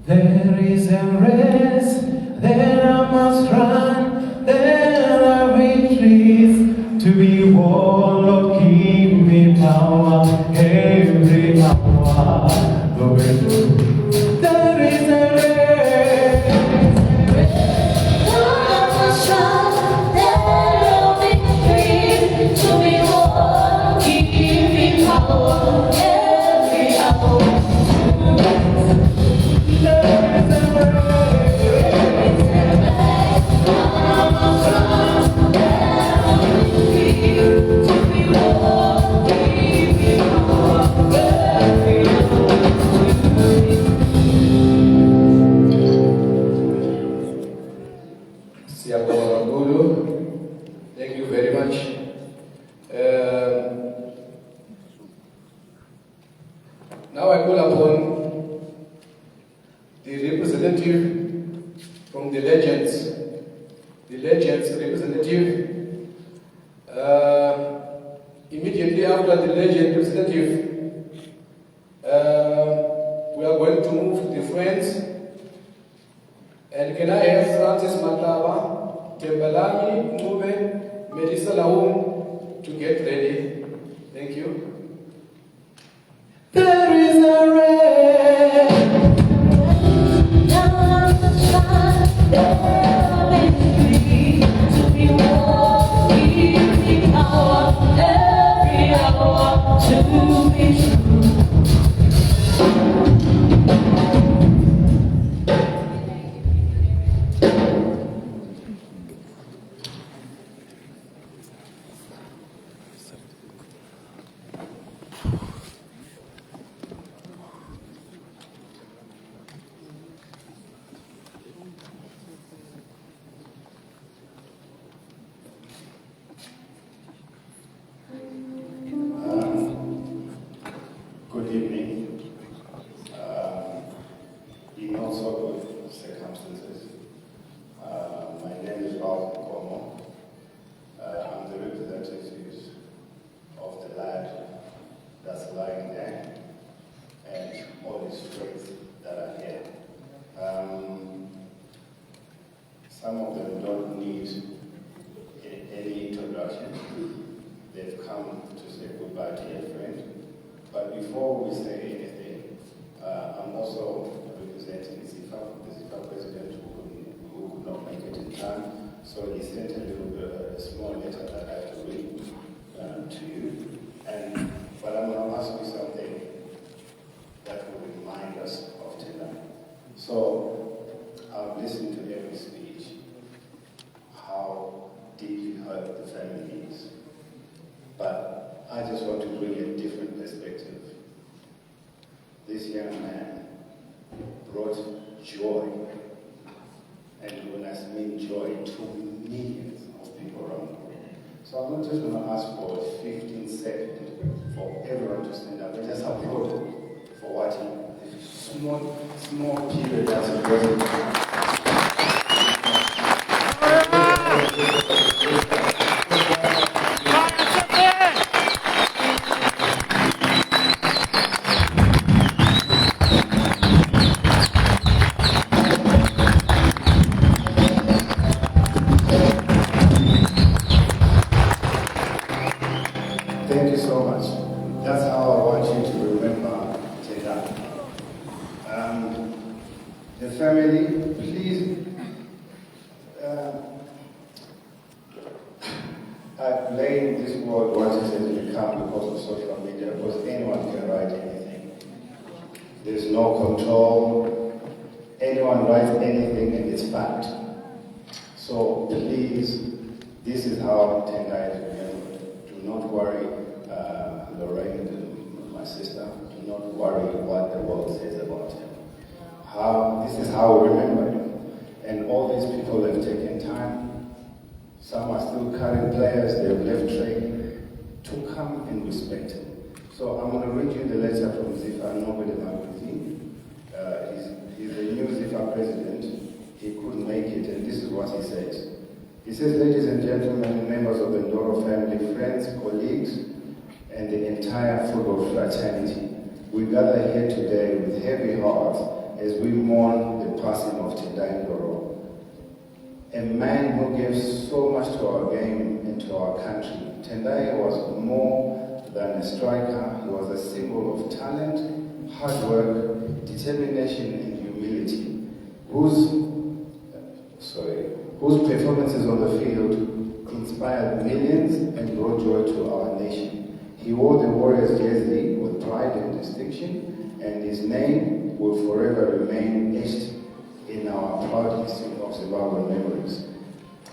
There is a race that I must run, there are victories to be won. Lord, give me power every hour. Lord, there is a race I must run, there are victories to be won. Give me power every hour. Thank you very much. Now I call upon the representative from the Legends representative. Immediately after the Legend representative, we are going to move to the Friends. And can I have Francis Matlaba, Tembelani, Nube, Melissa Laum to get ready. Thank you. There is a rain. Down on the side, there is free to be walking hour, every hour to be true. Good evening. In all sorts of circumstances, my name is Ralph Nkomo. I'm the representative of the lad that's lying there and all his friends that are here. Some of them don't need any introduction. They've come to say goodbye to their friend. But before we say anything, I'm also representing Zifa, the Zifa president who could not make it in time. So he sent a small letter that I have to read to you. But I'm going to ask you something that will remind us of tonight. So I've listened to every speech, how deeply hurt the family is. But I just want to bring a different perspective. This young man brought joy, and when I mean joy, to millions of people around the world. So I'm not just going to ask for 15 seconds for everyone to stand up and just applaud for what he, small period that's important. Thank you so much. That's how I want you to remember Tendai. The family, please. I blame this world what it has become because of social media, because anyone can write anything. There's no control. Anyone writes anything and it's fact. So please, this is how Tendai is remembered. Do not worry, Lorraine, my sister, do not worry what the world says about him. This is how we remember him. And all these people have taken time. Some are still current players, they've left training to come and respect him. So I'm going to read you the letter from Zifa Nobody Maguzi. He's the new Zifa president. He couldn't make it, and this is what he says. He says, ladies and gentlemen, members of the Ndoro family, friends, colleagues, and the entire football fraternity, we gather here today with heavy hearts as we mourn the passing of Tendai Ndoro, a man who gave so much to our game and to our country. Tendai was more than a striker. He was a symbol of talent, hard work, determination, and humility, whose performances on the field inspired millions and brought joy to our nation. He wore the Warriors jersey with pride and distinction, and his name will forever remain etched in our proud history of Zimbabwe memories.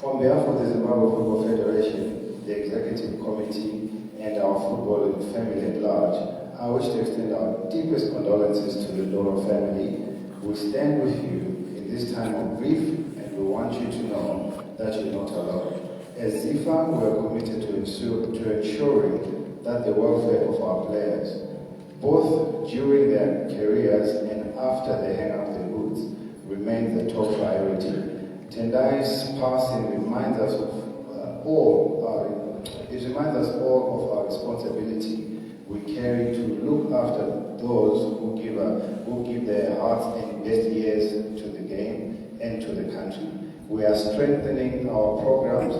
On behalf of the Zimbabwe Football Federation, the Executive Committee, and our football family at large, I wish to extend our deepest condolences to the Ndoro family. We stand with you in this time of grief, and we want you to know that you're not alone. As Zifa, we are committed to ensuring that the welfare of our players, both during their careers and after they hang up the boots, remains the top priority. Tendai's passing reminds us all of our responsibility we carry to look after those who give their hearts and best years to the game and to the country. We are strengthening our programs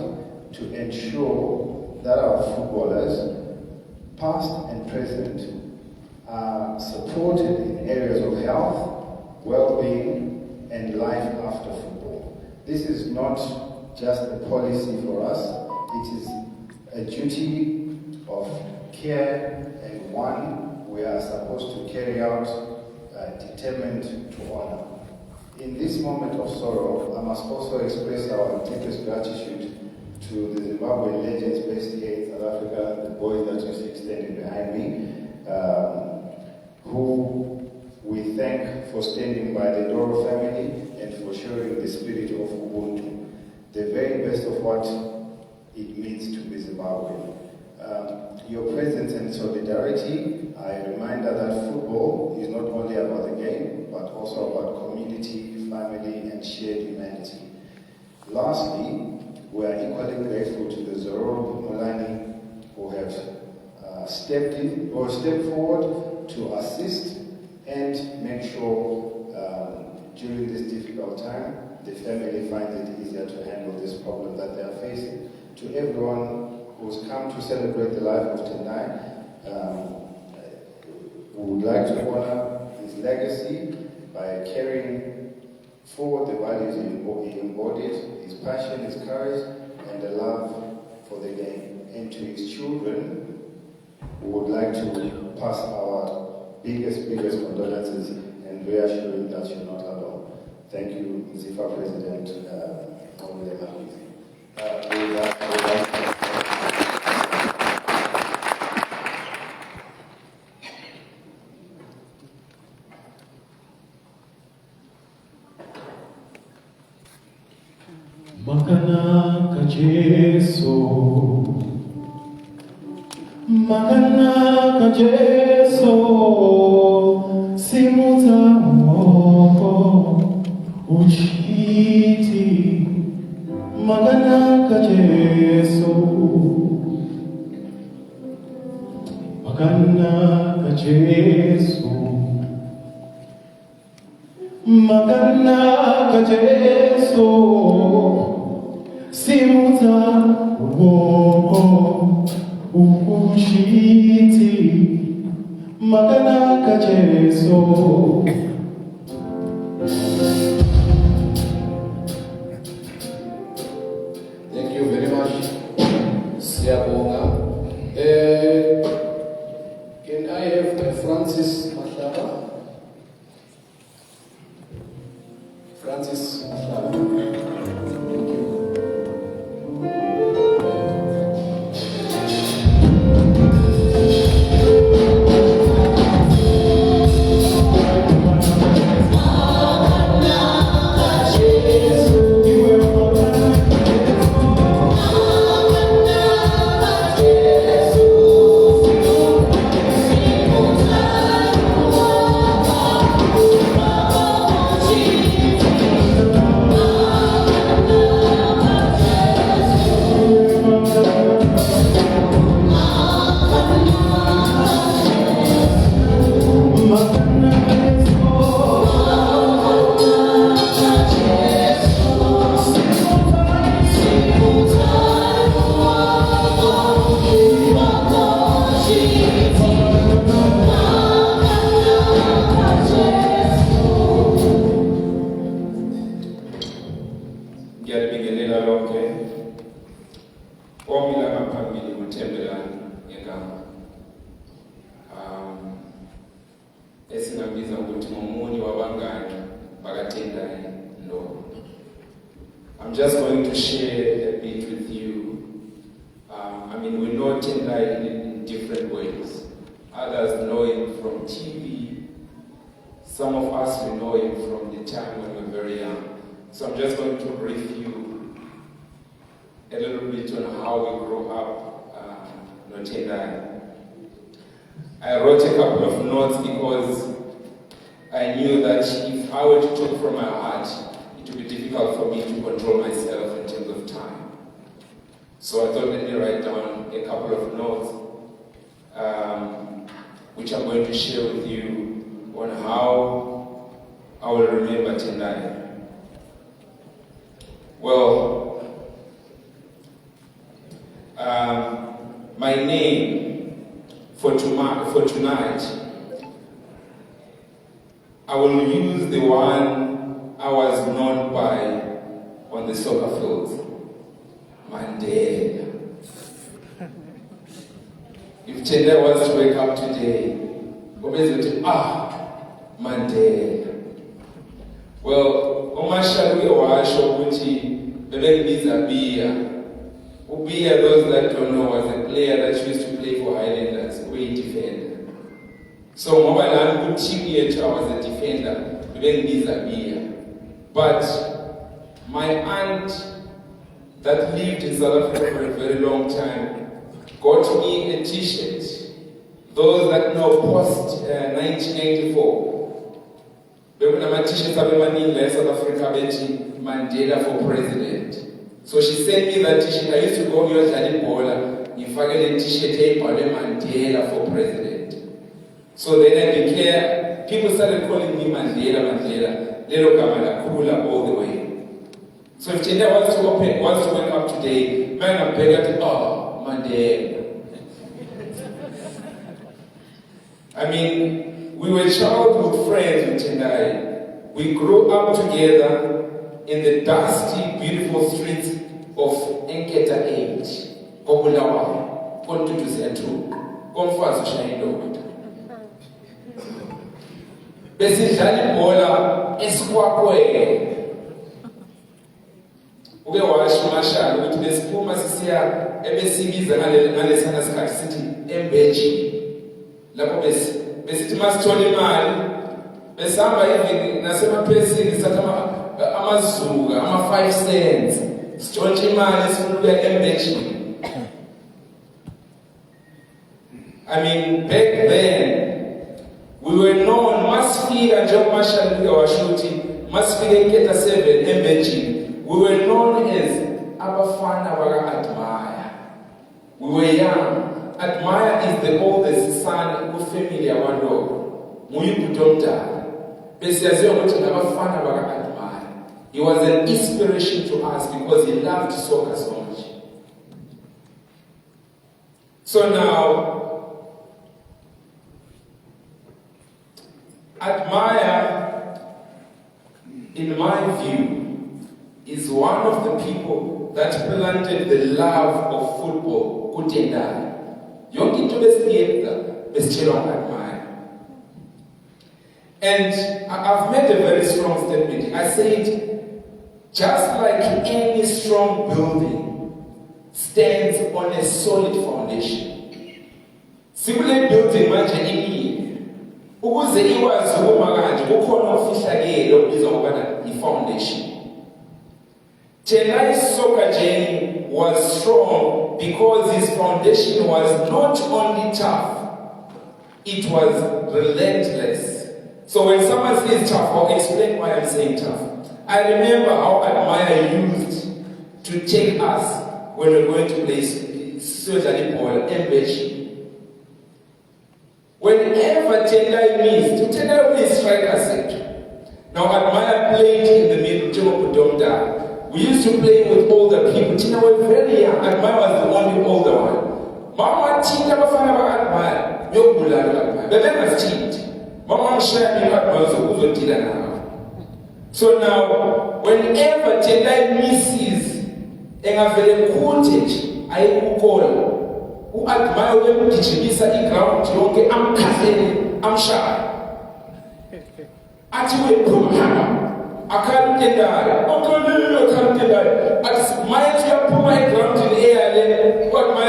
to ensure that our footballers, past and present, are supported in areas of health, well-being, and life after football. This is not just a policy for us, it is a duty of care and one we are supposed to carry out, determined to honor. In this moment of sorrow, I must also express our deepest gratitude to the Zimbabwean legends based here in South Africa, the boys that you see standing behind me, who we thank for standing by the Doro family and for showing the spirit of Ubuntu, the very best of what it means to be Zimbabwean. Your presence and solidarity are a reminder that football is not only about the game, but also about community, family, and shared humanity. Lastly, we are equally grateful to the Zororo Mulani who have stepped forward to assist and make sure during this difficult time, the family finds it easier to handle this problem that they are facing. To everyone who's come to celebrate the life of Tendai, we would like to honor his legacy by carrying forward the values he embodied, his passion, his courage, and the love for the game. And to his children, we would like to pass our biggest condolences and reassure you that you're not alone. Thank you, Zifa President. Makana ka Jesu, Makana ka Jesu, simuta moko uchiti. Makana ka Jesu, Makana ka Jesu, Makana ka Jesu. Simuta woko ukushiti Makana ka Jesu. Thank you very much, Siyabonga. Can I have Francis Mahlaba? Francis Mahlaba. Ngiyalibingelela lonke omila ngaphambili nguThembelani ngegama esingabiza ukuthi ngomunye wabangani bakaTendai Ndolo. I'm just going to share a bit with you. We know Tendai in different ways. Others know him from TV. Some of us we know him from the time when we were very young. So I'm just going to brief you a little bit on how we grew up in Tendai. I wrote a couple of notes because I knew that if I were to talk from my heart, it would be difficult for me to control myself in terms of time. So I thought let me write down a couple of notes which I'm going to share with you on how I will remember Tendai. Well, my name for tonight, I will use the one I was known by on the soccer field, Mandela. If Tendai was to wake up today, Mandela. Well, Omashal Washo Gucci, Bebengiza Bia. Ubia, those that don't know, was a player that used to play for Highlanders, way defender. So Mobalan Gucci was a defender, Bebengiza Bia. But my aunt that lived in South Africa for a very long time got me a t-shirt. Those that know post 1994. There were my t-shirts in South Africa, Mandela for president. So she sent me that t-shirt. I used to go here at Bola. If I get a t-shirt, Mandela for president. So then I declare, people started calling me Mandela. Little Kamala Kula all the way. So if Tendai wants to wake up today, man, I'm begging Mandela. I mean, we were childhood friends with Tendai. We grew up together in the dusty, beautiful streets of Enketa 8, Kobulawa, Kontutuzetu, Komfazu Shaindoda. Besidlala ibhola esikwakwe. Uke washo mashalo ukuthi besiphuma sisiya ebesibiza ngalesana sikhathi sithi embeji. Lapho besithi masithola imali besihamba even nasemaphesini satha amazuka ama 5 cents sitshontshe imali sifuna ukuya embeji. I mean, back then we were known, Masfika Joe Marshall Washuti, Masfika Keta 7, MBG. We were known as Abafana Baga Admire. We were young. Admire is the oldest son of family Awando. Muyu Budomda. Besiazio Abafana Baga Admire. He was an inspiration to us because he loved soccer so much. So now, Admire, in my view, is one of the people that planted the love of football, Kutendai. Yonke into besiyenza besithelwa Admire. And I've made a very strong statement. I said, just like any strong building stands on a solid foundation. Simple building manje ini. Ukuze ikwazi ukuma kanje kukhona ufihlakele obizwa ngoba i-foundation. Tendai's soccer journey was strong because his foundation was not only tough, it was relentless. So when someone says tough, I'll explain why I'm saying tough. I remember how Admire used to take us when we were going to play Sojani Ball, Embechi. Whenever Tendai missed, Tendai will strike us. Now Admire played in the middle, Jomo Budomda. We used to play with older people. Tendai was very young. Admire was the only older one. Mama Tina Bafana Admire. Yobula Admire. The men was cheated. Mama shared me Admire now. So now, whenever Tendai misses, engavele cottage, I will call. Admire when Kichibisa in ground, Yoke, I'm cousin, I'm shy. Actually, Puma, I can't get that. I can't get that. At my Puma in ground in the air, what my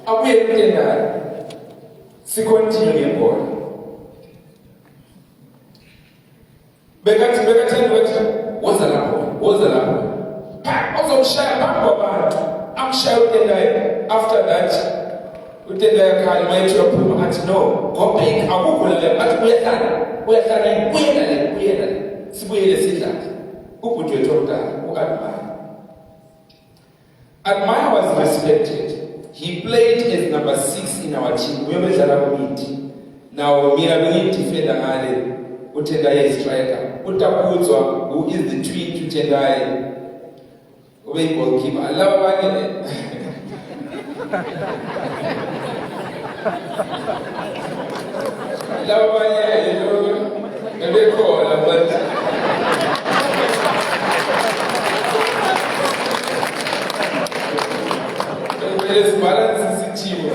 I will get that. Second year boy. Begat, what's the also shy I'm shy with Tendai. After that, with Tendai called my Puma and no, go back. I will go there. But we're done. See that. Who put your job down? Who Admire? Admire was respected. He played as number 6 in our team. We always had a meet. Now, Mirabini defender Ale, Tendai is striker. Utapuzwa, who is the twin to Tendai. ube yi-goalkeeper. Laba abanye laba abanye bebekhona but there's balance isithiwo.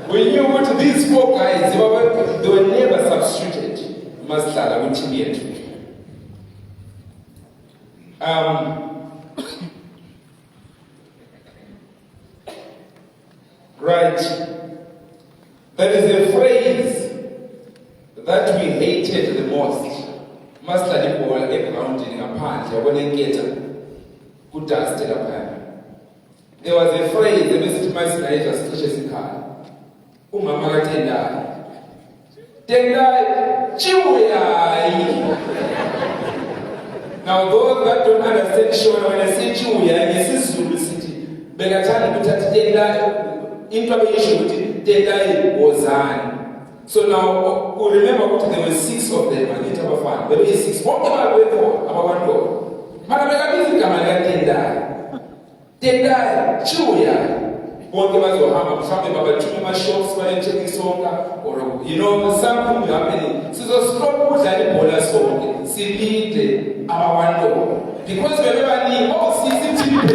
We knew what these four guys, they were never substituted. Maslala with yethu. Right. There is a phrase that we hated the most. Maslala ball ground in ngaphandle yabona inketha kudust lapha. There was a phrase ebesithi masinayidla sicishe sikhaya. Umama kaTendai. Tendai chiuyayi. Now those that don't understand Shona, when I say chiuyayi, ngesizulu sithi bekathanda ukuthi athi Tendai into abeyisho ukuthi Tendai wozani. So now we remember ukuthi there were 6 of them angithi abafana. There were 6. Bonke babekho abantwana. Mara bekabiza igama lika Tendai. Tendai chiuyayi. Bonke bazohamba mhlawumbe babathume ama-shops baye-check isonka or something will happening. Sizostop ukudlala ibhola sonke silinde abawanto because bebebaningi CCTV.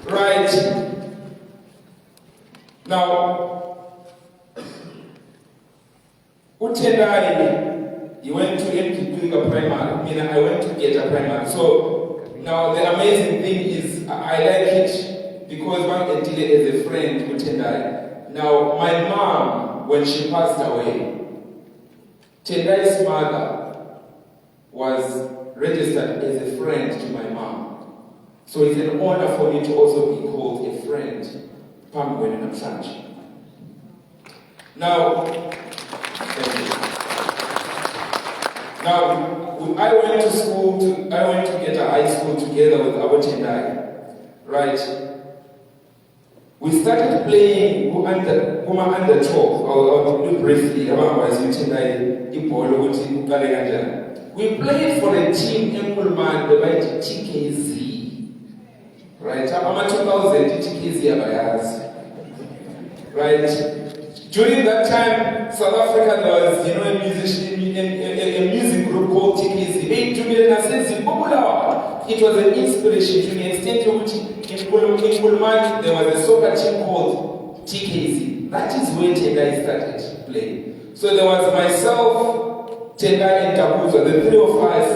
Right. Now uTendai, he went to Mkipinga Primary. I went to Geta Primary. So now the amazing thing is I like it because one can deal as a friend with Tendai. Now my mom, when she passed away, Tendai's mother was registered as a friend to my mom. So it's an honor for me to also be called a friend. Pamgwen and Amsanji. Now, I went to school. I went to get a high school together with Abu Tendai, right? We started playing under 12. I'll do briefly. We played for a team in Pullman, the right TKZ, right? I'm 2000 TKZ abayaz, right? During that time, South Africa, there was, a music group called TKZ. It was an inspiration to the extent to which in Pullman, there was a soccer team called TKZ. That is where Tendai started playing. So there was myself, Tendai and Tabuza, the 3 of us,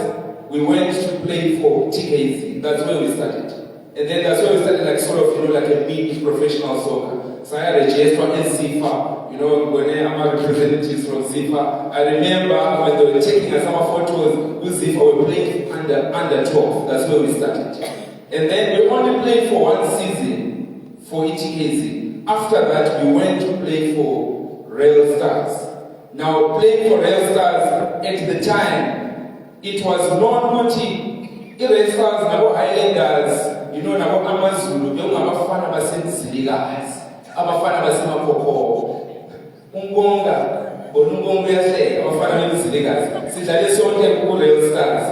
we went to play for TKZ. That's where we started. And then that's where we started like a mid-professional soccer. So I had a gesture in Zifa. When I'm representatives from Zifa, I remember when they were taking some photos with Zifa, we were playing under 12. That's where we started. And then we only played for 1 season for ETKZ. After that, we went to play for Rail Stars. Now, playing for Rail Stars at the time, it was non-multi. Rail Stars, Nabo Islanders, Nabo Amazulu, Abafana Basen Abafana Basema Ungonga, Ungonga yahle, abafana bemzilikazi. Sidlale sonke ku-Rail Stars.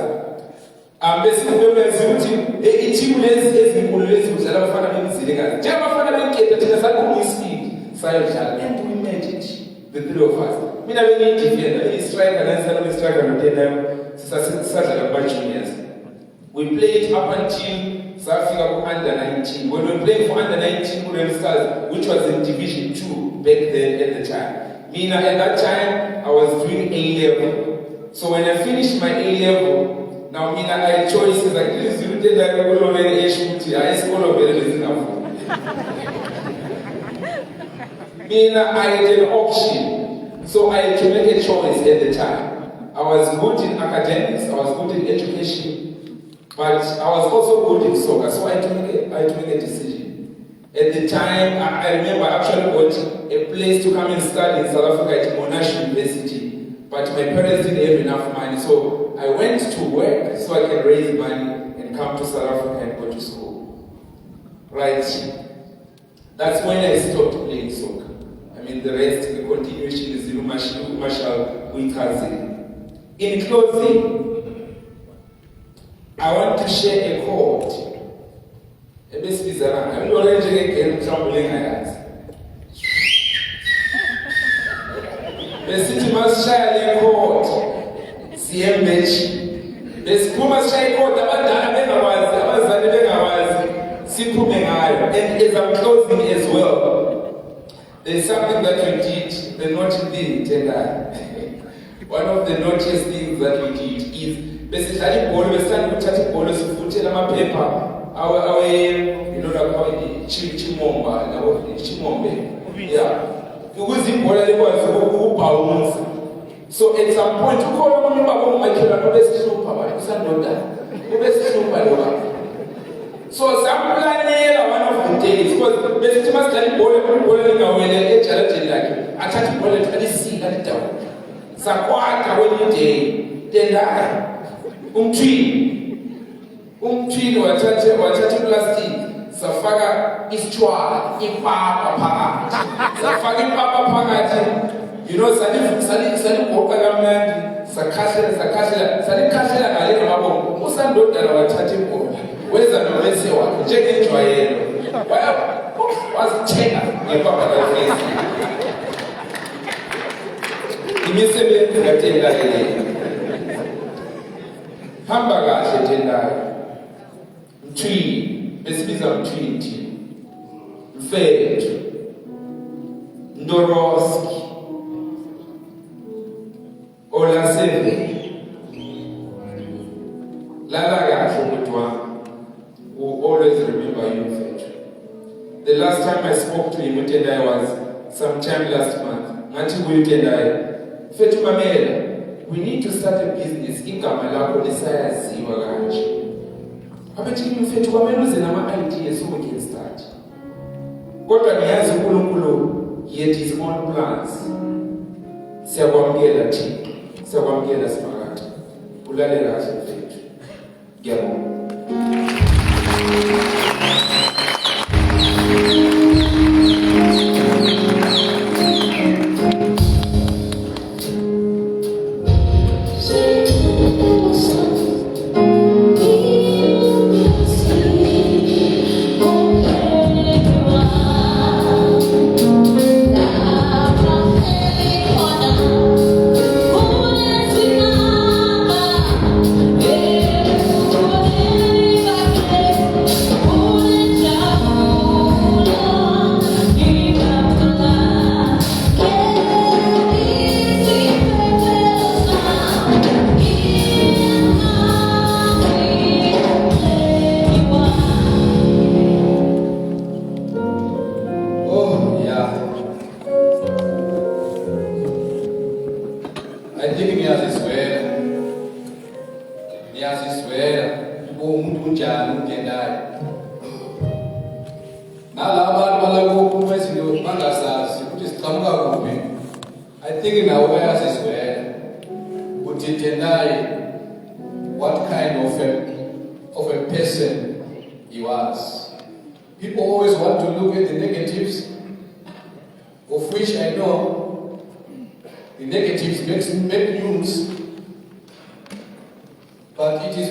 Bese kwenza ukuthi i-team lezi ezinkulu lezi kudlala abafana bemzilikazi. Njengabafana benketha thina sakhuluma isibili sayodlala and we made it, the 3 of us. Mina bengiyi-defender, i-striker nangisana be-striker noTendai sisadlala kuma-juniors. We played up until safika ku-under 19. When we played for under 19 ku-Rail Stars, which was in Division 2 back then at the time. Mina, at that time, I was doing A-level. So when I finished my A-level, now Mina, I had choices like this. You did that, I go over the H-Muti, I school over the Mina, I had an option. So I had to make a choice at the time. I was good in academics, I was good in education, but I was also good in soccer, so I had to make a decision. At the time, I remember I actually got a place to come and study in South Africa at Monash University, but my parents didn't have enough money, so I went to work so I can raise money and come to South Africa and go to school. Right? That's when I stopped playing soccer. I mean, the rest, the continuation is Marshall Wikazi. In closing, I want to share a quote. I'm not going to besithi masishaya le court siyembethi besiphuma sishaya court abadala bengakwazi abazali bengakwazi siphume ngayo. And as I'm closing as well, there's something that we did, the naughty thing, one of the naughtiest things that we did is besidlala ibhola besithanda ukuthatha ibhola sifuthela amaphepha awe you know like chimomba nabo chimombe yeah ukuze ibhola likwazi ukubhawunsa. So at some point ukhona umuntu ubaba umakhelwane obesihlupha abantu usandoda obesihlupha lo baba. So samplanela one of the days because besithi masidlala ibhola lingawele ejalajeni lakhe athatha ibhola alisika lidawu sakwata kwenye day Tendai umthwini wathatha iplastic safaka isitshwala ipapa phakathi safaka ipapa phakathi you know salibhoqa kamnandi sakhahlela salikhahlela ngale ngamabombo usandodana wathatha ibhola weza nomese wakhe njengenjwayelo wazithenga ngepapa lakhe imisebenzi kaTendai hamba kahle Tendai mthwini besibiza mthwini mfethu Ndoroski Olaseve lala kahle umuntu wami will always remember you mfethu. The last time I spoke to him Tendai was sometime last month. Ngathi kuyo Tendai mfethu mamela, we need to start a business igama lakho lisayaziwa kanje. Abethi mfethu kwamele uze nama-ideas so we can start. Kodwa niyazi uNkulunkulu yet his own plans. Siyakwamukela Thixo, siyakwamukela siphakathi. Ulalela kahle mfethu. Ngiyabonga. What kind of a person he was. People always want to look at the negatives, of which I know the negatives make news, but it is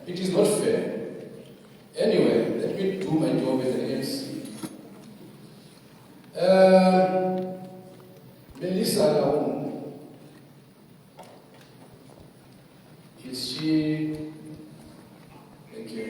it is not fair. Anyway, let me do my job as an MC. Melissa, is she? Thank you.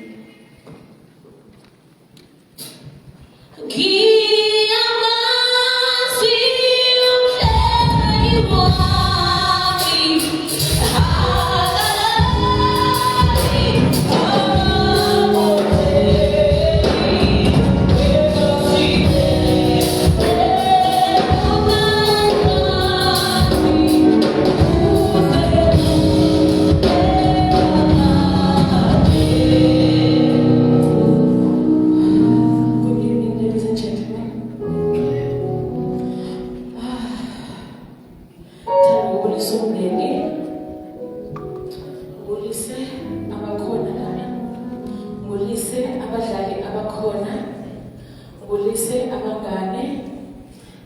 Ngulise abangane,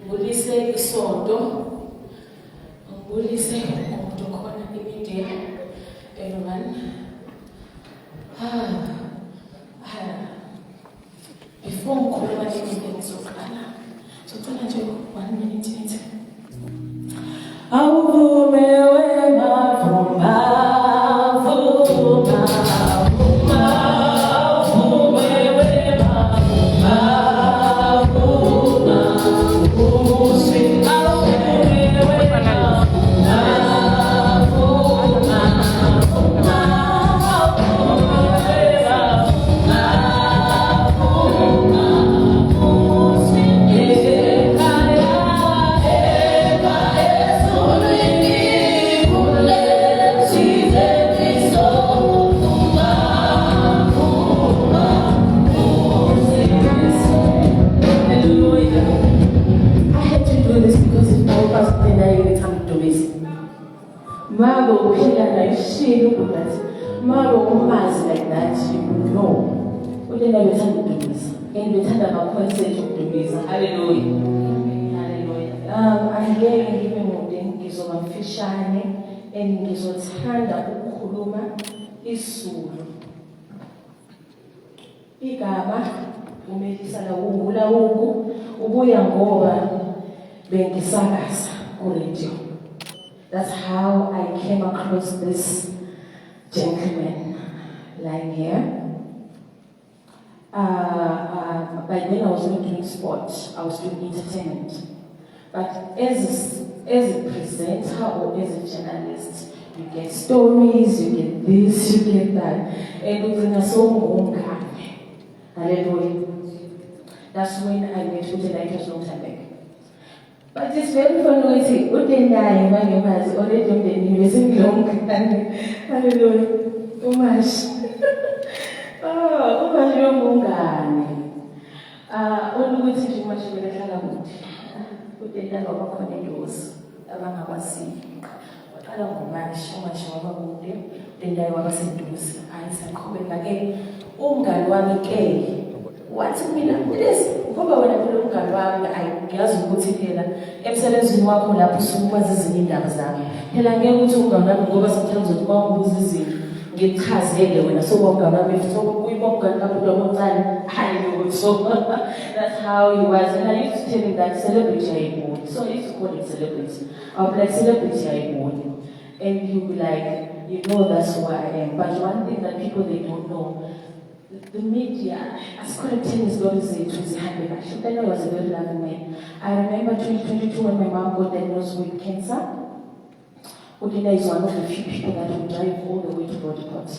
ngulise ngibulise isonto, ngibulise umuntu khona imedia, everyone. Before ngikhuluma ngendlela ngizoqala, ngizocela nje 1 minute nje. Awuvume wena vuma, vuma, vuma. Awuvume wena vuma, vuma, vuma. Awuvume wena vuma, vuma, vuma. Awuvume wena vuma, vuma, vuma. Mabo uphila nayishilo but mabo umazi like that you know ulena bethanda ukudumisa and bethanda ama-concert okudumisa. Hallelujah, hallelujah. Angeke ngibe mude, ngizoba mfishane and ngizothanda ukukhuluma isiZulu. Igama uMelisa Lawungu ubuya ngoba bengisakaza ku-radio. That's how I came across this gentleman lying here. By then I was not doing sport, I was doing entertainment. But as a presenter or as a journalist, you get stories, you get this, you get that. And it's in a song. Hallelujah. That's when I met with the Lighthouse long time back. But it's very funny to see what they die when you have already done the music long. Hallelujah. Oh my. Oh my, you're mungani. Only with too much of the Halamoot. Put the done over Cornelius. Abangabasi. I don't know much of a mood. Then I was seduced. I said, come again. Ungalwami ke. What's it mean? This. Ngoba wena phela umngani wami ngiyazi ukuthi phela emsebenzini wakho lapho usukwazi ezinye indaba zami. Phela ngeke ukuthi umngani wami ngoba sometimes uthi kwambuza izinto ngikuchazele wena sokwamngani wami futhi ukuyibongani kamuntu omncane hayi so that's how he was. And I used to tell him that celebrity ayiboni. So I used to call him celebrity. I would be like celebrity ayiboni. And he would be like, you know that's who I am. But one thing that people they don't know, the media, as Corinthian is going to say to his hand, I should tell you I was a very loving man. I remember 2022 when my mom got diagnosed with cancer. Udina is one of the few people that would drive all the way to Bodipot.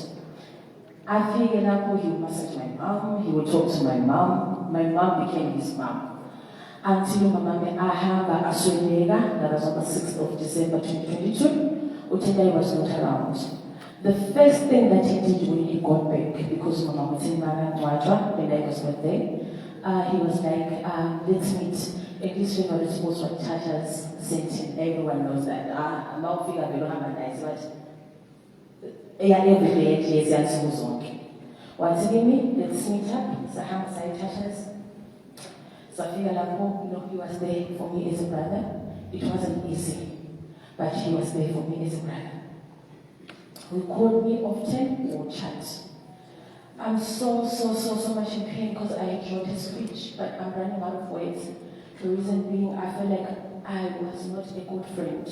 I figured out he would massage my mom, he would talk to my mom became his mom. Until my mom, I have a Suenega, that was on the 6th of December 2022, Udina was not around. The first thing that he did when he got back, because Mama was in Mwajwa, when I was birthday, he was like, let's meet. And this favorite sports what Tasha's sent him. Everyone knows that. I'm not figuring we don't have a nice, but every day, yes, and so on. Once again, let's meet up. Saham Sai Tasha's. So I figured out, he was there for me as a brother. It wasn't easy, but he was there for me as a brother. We call me often or chat. I'm so much in pain because I enjoyed his speech, but I'm running out of words. The reason being, I feel like I was not a good friend.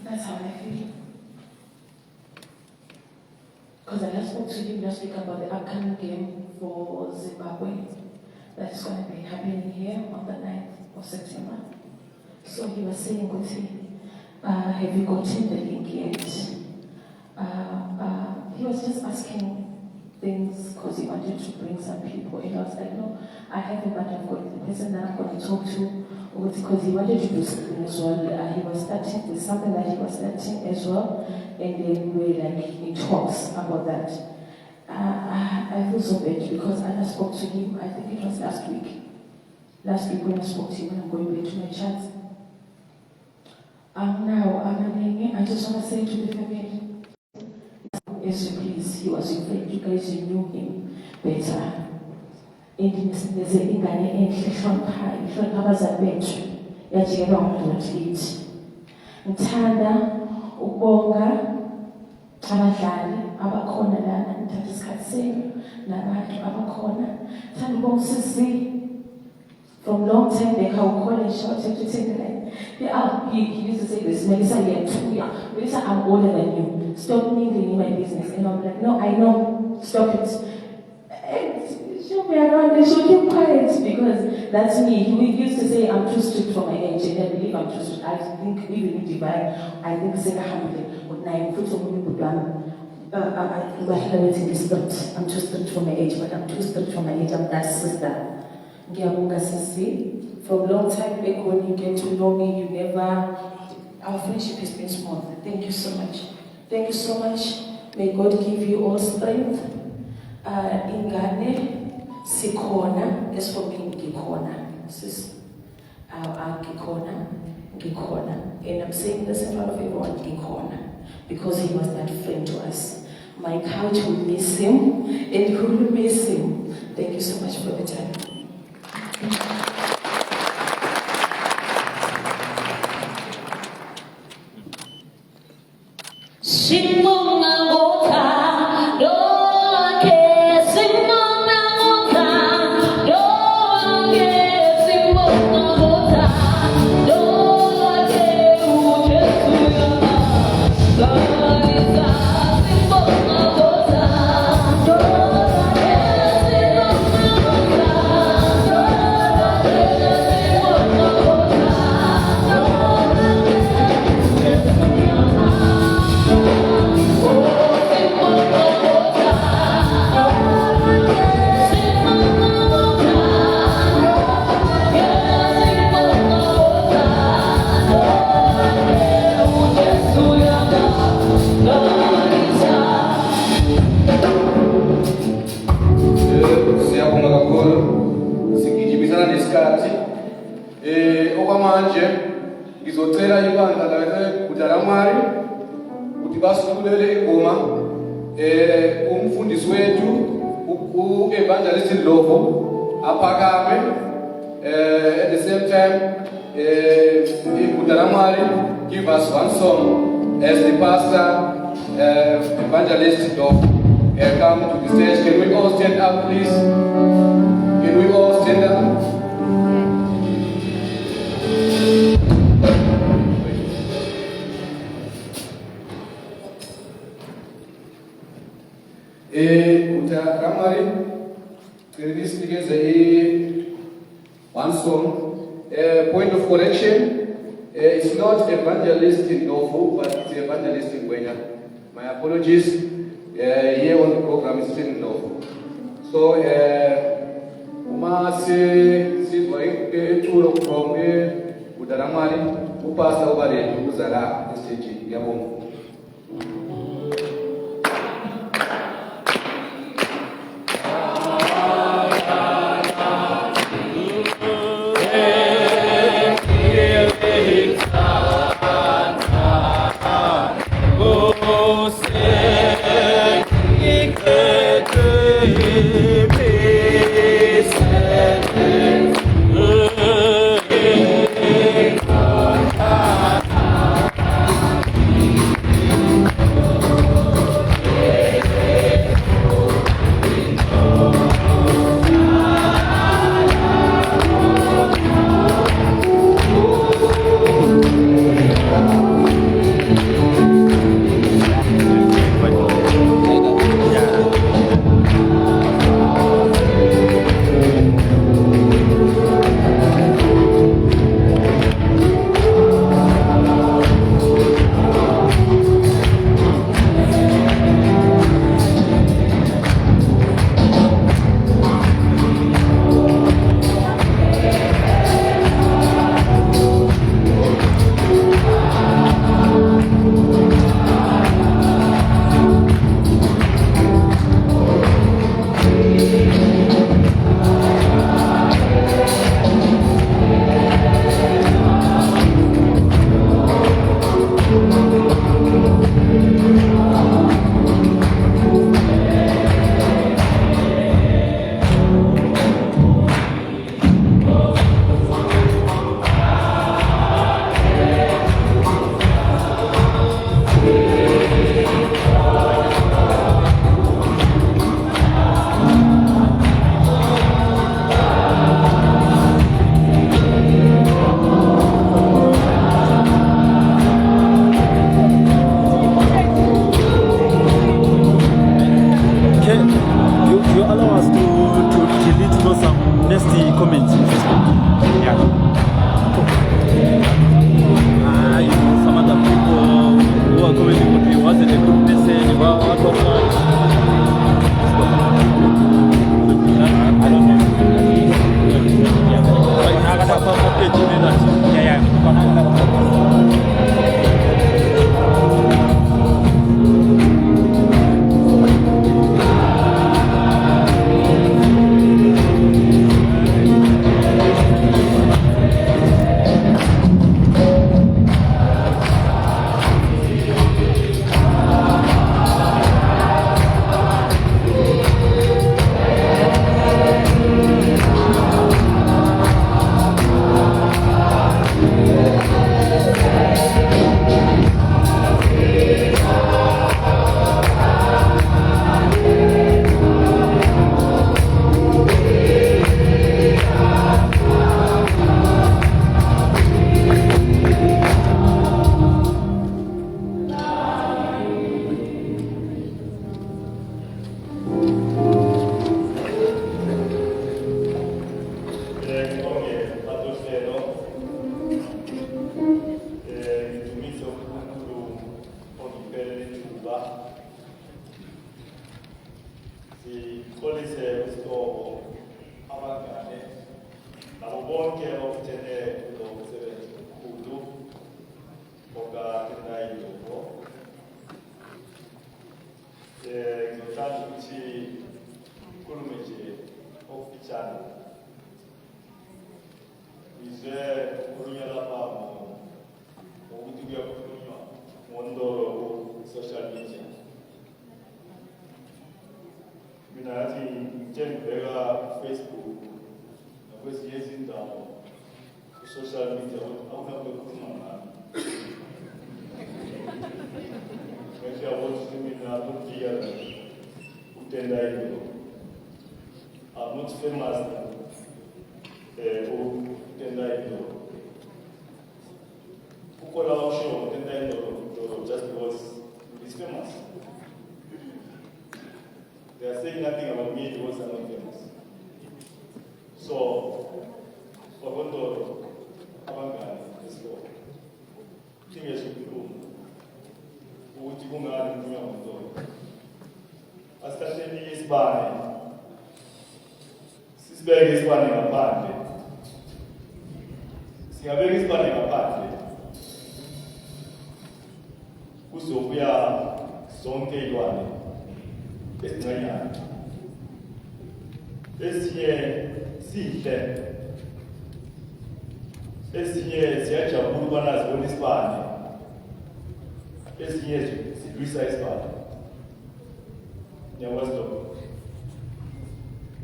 That's how I feel. Because I just spoke to him last week about the upcoming game for Zimbabwe that's going to be happening here on the 9th of September. So he was saying, have you gotten the link yet? He was just asking things because he wanted to bring some people. And I was like, no, I haven't, but I've got the person that I'm going to talk to. Because he wanted to do something as well. He was starting with something that he was starting as well. And then we were like in talks about that. I feel so bad because I just spoke to him, I think it was last week. Last week when I spoke to him, when I'm going back to my chat. Now, I just want to say to the family, yes, please, he was your friend, you guys knew him better. endinisindeze ingane enhle ehloniphayo, ihlonipha abazali bethu, yajikelwa ngumdoti kithi. Ngithanda ukubonga abadlali abakhona lana, ngithatha isikhathi senu nabantu abakhona. Ngithanda ukubonga usisi from long time back, I would call and shout at he used to say this, Melissa, Melissa, I'm older than you. Stop mingling in my business. And I'm like, no, I know, stop it. And show me around, they should keep quiet because that's me. He used to say, I'm too strict for my age, and I believe I'm too strict. I think even in divine, I think Sega Hamilton, but 9 foot of women would I'm too strict for my age, but I'm too strict for my age. I'm that sister. Ngiyabonga sisi. From long time back when you get to know me, you never, our friendship has been small. Thank you so much. Thank you so much. May God give you all strength. Ingane, sikhona, as for me, ngikhona. Sis, ngikhona. And I'm saying this in front of everyone, ngikhona. Because he was that friend to us. My couch will miss him, and who will miss him? Thank you so much for the time. Okwamanje ngizocela ibandla laseBudalamari ukuthi basiculele ingoma umfundisi wethu uEvangelist Ndlovu aphakame at the same time iBudalamari give us one song as the pastor Evangelist Ndlovu come to the stage. Can we all stand up, please? Can we all stand up? Ramari, this is one song. Point of correction, it's not Evangelist Ndlovu, but it's Evangelist Ngwenya. My apologies. Here on the program is still Ndlovu. So, from Budalamari, who passed over the Uzara stage. awuna kukhuluma ngami. Ngithi ukuthi mina kudiya utendai lo. I'm not famous utendai lo. Kukola washo utendai lo just because he's famous. They are saying nothing about me because I'm not famous. So, Wagondoro, abangani, esikolo. Singesho ukukhuluma. Ukuthi kungani ngikhuluma ngondoro. Asithatheni isibane. Sisibeke isibane ngaphandle. Singabeka isibane ngaphandle. Kuzobuya zonke izilwane ezincanyana. Ezinye sihle. Ezinye ziyajabula ukubana zibona isibane. Ezinye zilwisa isibane. Niyakwazi lokho.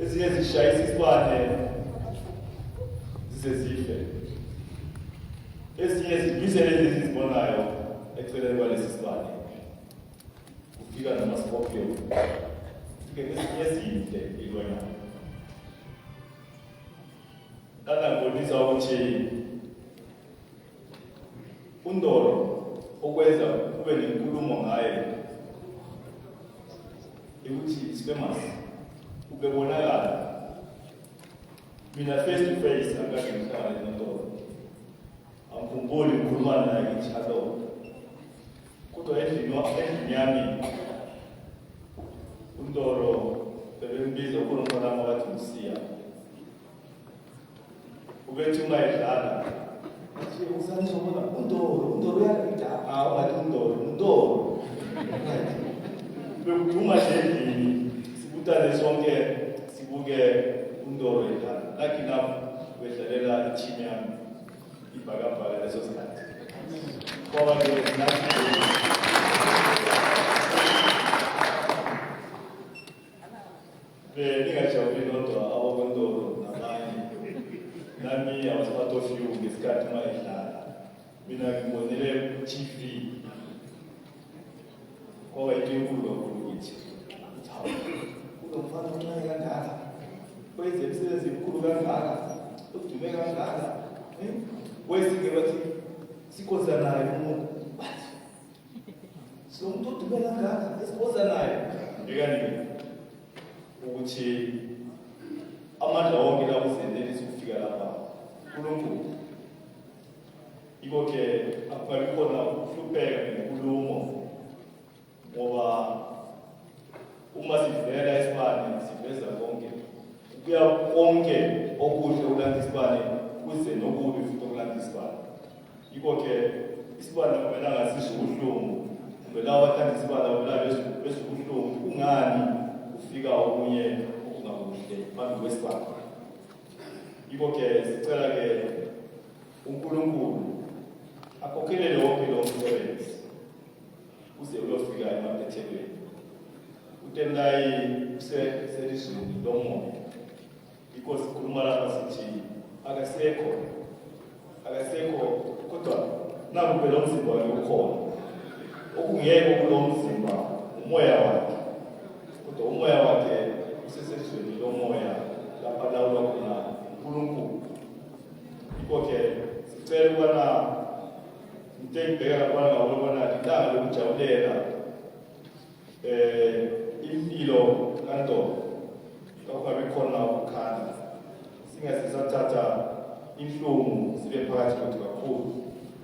Ezinye zishayisa isibane zize zife. Ezinye zilwise lezi zizibonayo eceleni kwalesi sibane. Kufika nama-scorpion. Ezinye zihle izilwanyana. Ngibonisa ukuthi uNdoro okwenza kube nenkulumo ngaye ukuthi is-famous ubebonakala mina face to face angeke ngihlangane noNdoro angikhumbuli ngikhuluma naye ngithi hello kodwa endlini yami uNdoro bebembiza ukhulunkulu wami wathi usiya ubethi uma edlala usanizobona uNdoro uyagida ungathi uNdoro bekuduma nje endlini sibutane sonke sibuke uNdoro edlala lucky enough wedlalela i-team yami ibhakabhaka leso sikhathi kwaba ningajabuli nodwa abakoNdoro nabanye nami I was part of you ngesikhathi uma edlala mina ngibonele ku-TV kwaba into enkulu kakhulu kithi uzomfana omncane kangaka wenze imisebenzi emkhulu kangaka udume kangaka wesinge bathi sikhoza naye umuntu so umuntu odume kangaka esikhoza naye ndikanike ukuthi amandla wonke lakuzenelisa ukufika lapha uNkulunkulu iko-ke akungabi khona ukuhlupheka ngenkulumo ngoba uma sivela isibane siveza konke kuya konke okuhle ukulanda isibane kuze nokubi futhi ukulanda isibane iko-ke isibane kumelanga sisho ubuhlungu kumele abathanda isibane kumele besho ubuhlungu kungani kufika okunye okungakuhle phambi kwesibane iko-ke sicela-ke uNkulunkulu akhokhelele wonke lo msebenzi uze uyofika emaphethelweni uTendai uselizweni lomoya iko sikhuluma lapha sithi akasekho kodwa naku lo mzimba wakhe ukhona okungeke kulo mzimba umoya wakhe kodwa umoya wakhe usesezweni lomoya lapha lawula khona uNkulunkulu iko-ke sicela ukubana into engibheka lapana ngabona ilanga lokujabulela impilo kaNdoro okungabi khona ukukhala singasisathatha inhlungu sibe phakathi kwethu kakhulu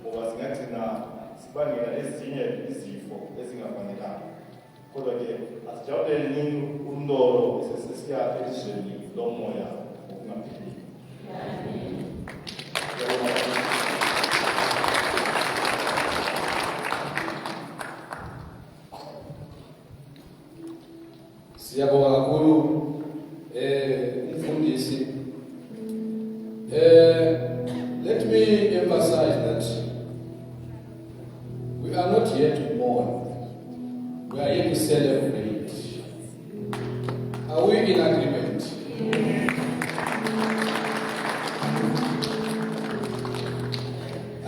ngoba singagcina sibangela ezinye izifo ezingafanelanga kodwa-ke asijabulele nini uNdoro sesesiya elizweni lomoya okungaphilile. Siyabonga kakhulu umfundisi. Let me emphasize that we are not here to mourn. We are here to celebrate. Are we in agreement?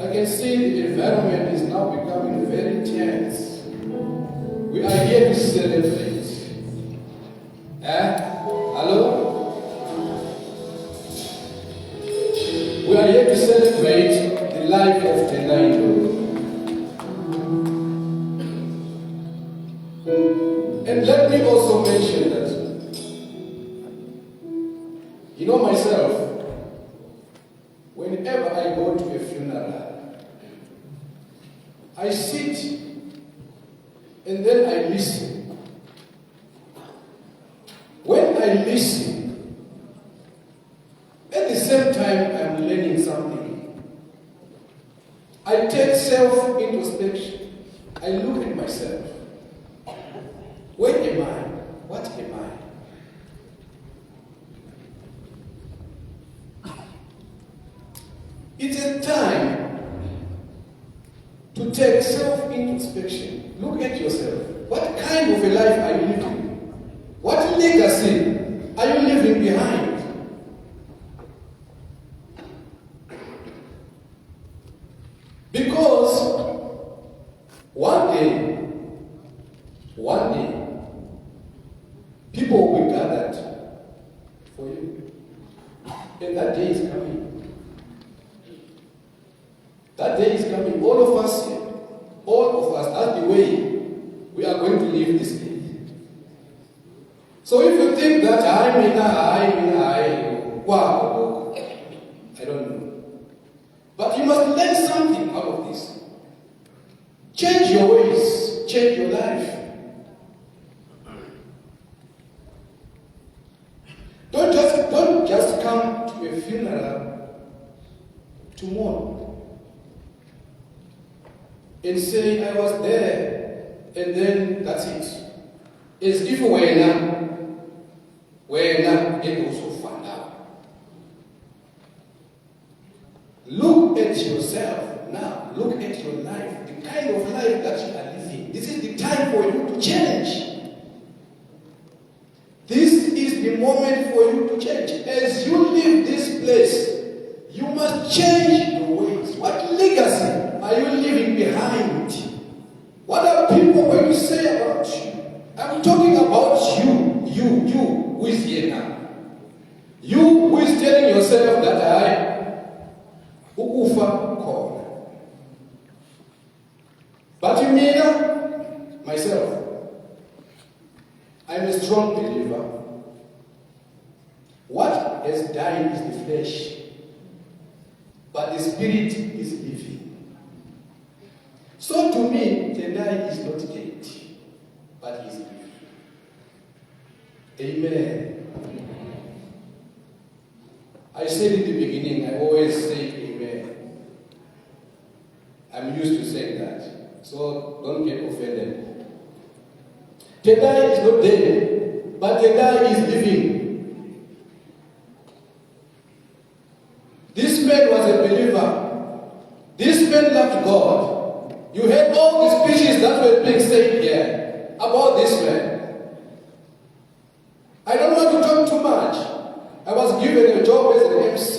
I can see the environment is now becoming very tense. We are here to celebrate. Hello? We are here to celebrate the life of Tendai. And let me also mention that, you know myself, whenever I go to a funeral, I sit and then I listen. When I listen, at the same time I'm learning something. I take self-introspection. I look at myself. Where am I? What am I? It's a time to take self-introspection. Look at yourself. What kind of a life are you living? What legacy are you leaving behind? Because one day, people will be gathered for you. And that day is coming. That day is coming. All of us here, all of us, that's the way we are going to live this day. So if you think that wow, I don't know. But you must learn something out of this. Change your ways, change your life. Don't just come to a funeral to mourn and say, I was there, and then that's it. As if it also found out. Look at yourself now. Look at your life, the kind of life that you are living. This is the time for you to change. This is the moment for you to change. As you leave this place, you must change your ways. What legacy are you leaving behind? What are people going to say about you? I'm talking about you who is here now. You who is telling yourself that I ukufa khona. But you mean myself, I'm a strong believer. What has died is the flesh, but the spirit is living. So to me, Tendai is not dead, but he is living. Amen. I said in the beginning, I always say amen. I'm used to saying that, so don't get offended. Tendai is not dead, but Tendai is living. This man was a believer. This man loved God. You heard all the speeches that were being said here about this man. I don't want to talk too much. I was given a job as an MC.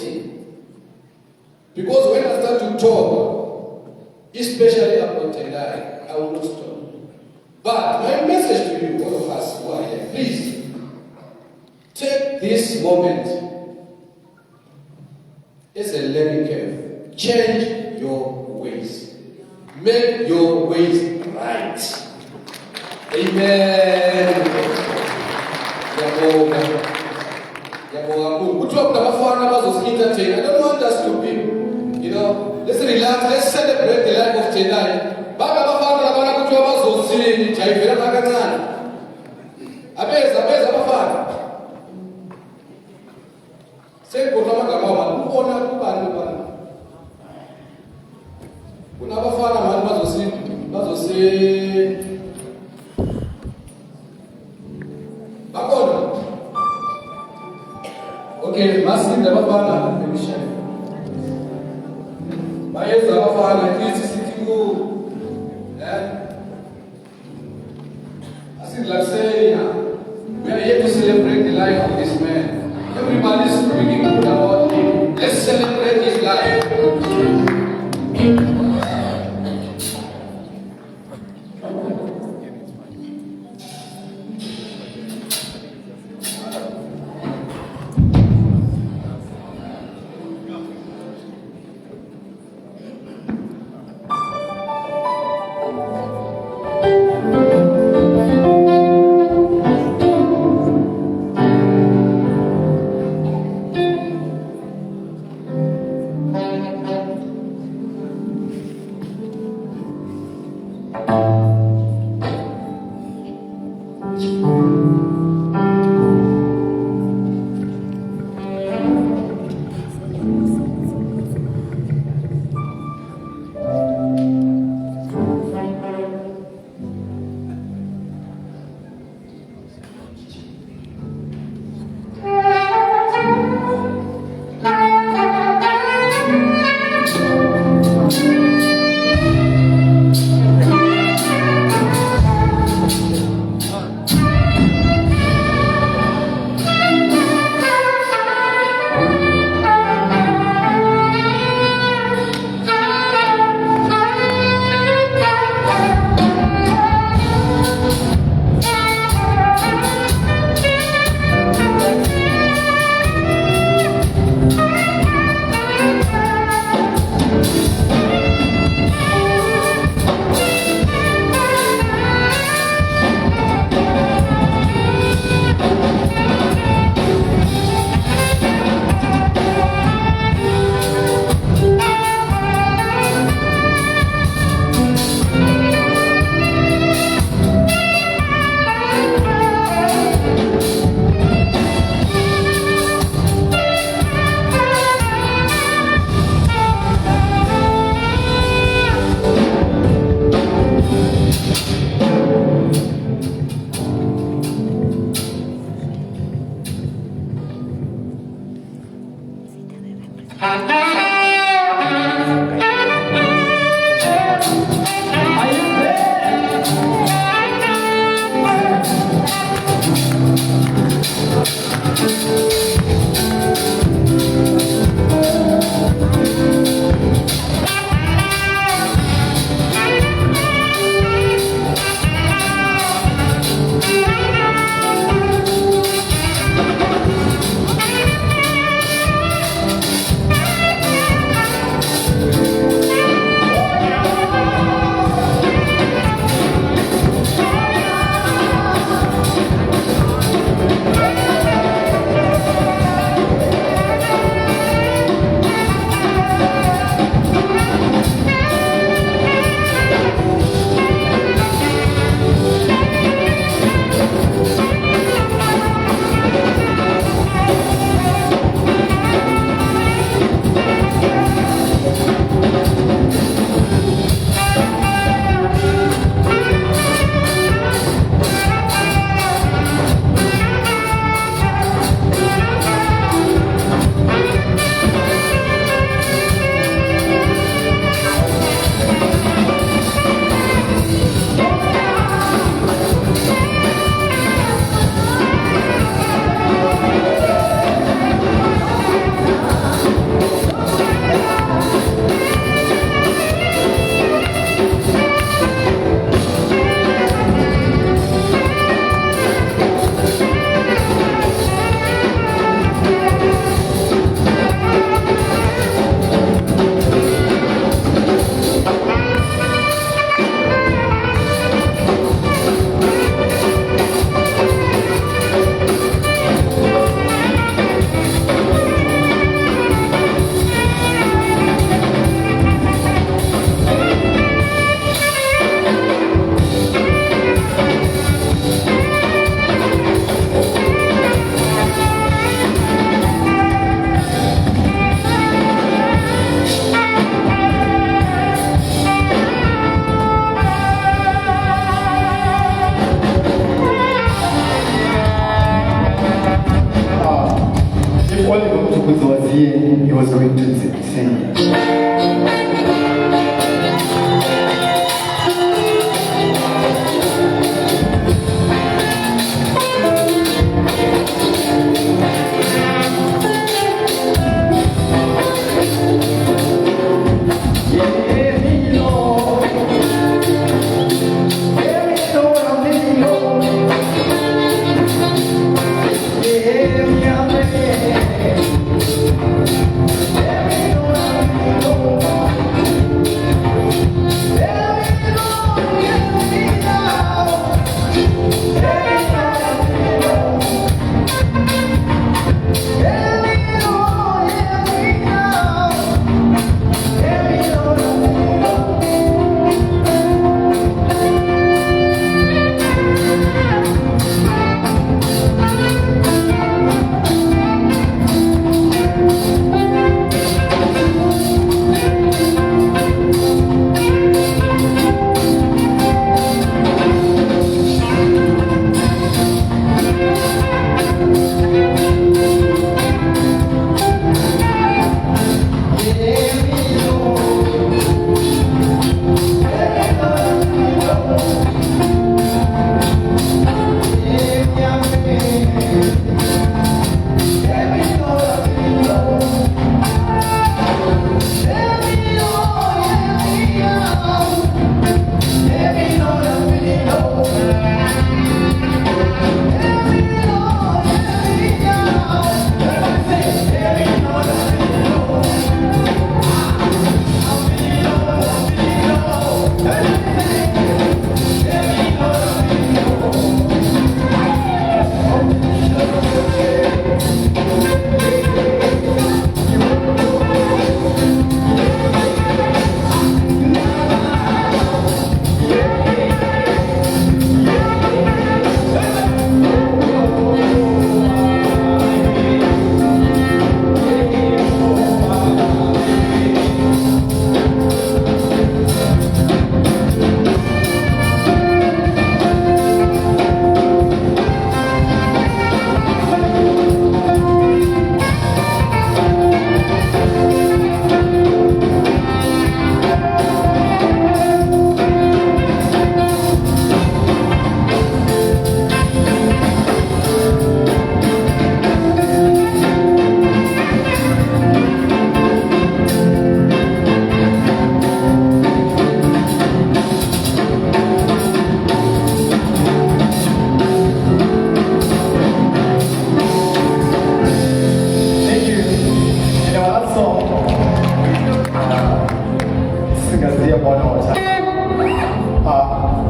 Because when I start to talk, especially about Tendai, I will not stop. But my message to you, all of us who are here, please take this moment as a learning curve. Change your ways. Make your ways right. Amen. I don't want us to be, let's relax, let's celebrate the life of Tendai. Okay, Master Dabafana, let me share. Bayez Dabafana, Christ City, I said, let's say, we are here to celebrate the life of this man. Everybody is speaking good about him. Let's celebrate his life.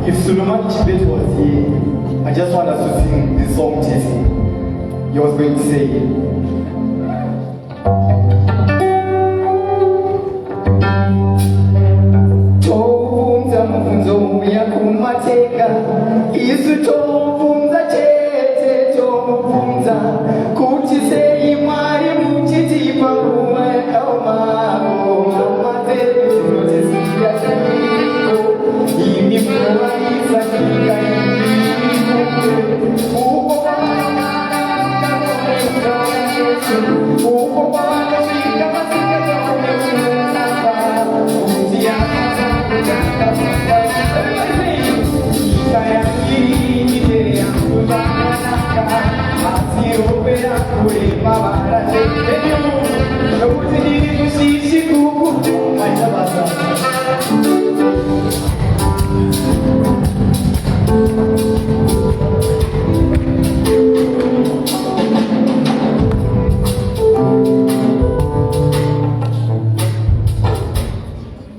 If Suleiman Chibet was here, I just want us to sing this song to him. He was going to say, Tobunza mfunzo yakumateka, isu tobunza chete tobunza, kuti sei mwari muchitipa rumwa yakaomako, mamazeru tinotisiya chaniko, imi mwaisa nyika uko wanafika masika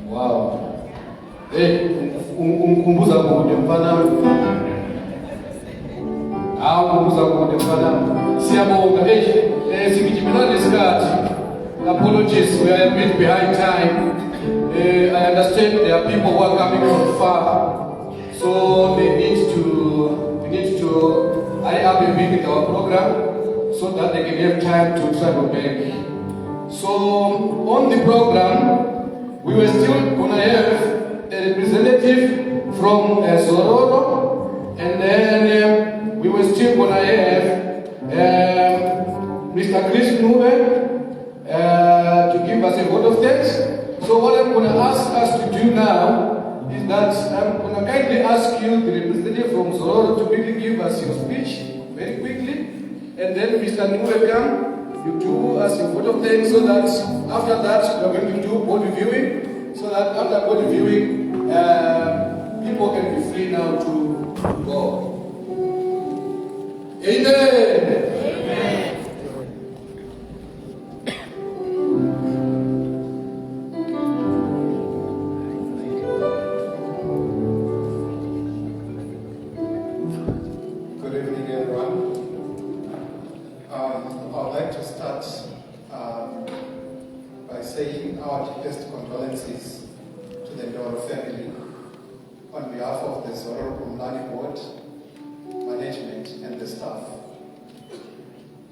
Wow. Umkumbuza kude mfana. Umkumbuza kude mfana. Siyabonga sikijibizana nesikhathi. Apologies, we are a bit behind time. I understand there are people who are coming from far, so they need to hurry up a bit with our program so that they can have time to travel back. So on the program, we were still going to have a representative from Sororo, and then we were still going to have Mr. Chris Nube to give us a vote of thanks. So what I'm going to ask us to do now is that I'm going to kindly ask you, the representative from Sororo, to quickly give us your speech very quickly, and then Mr. Nube come, you do us your vote of thanks, so that after that we're going to do body viewing, so that after body viewing, people can be free now to go. Amen. Good evening, everyone. I would like to start by saying our deepest condolences to the Ndoro family on behalf of the Zororo Kumlani Board, management, and the staff.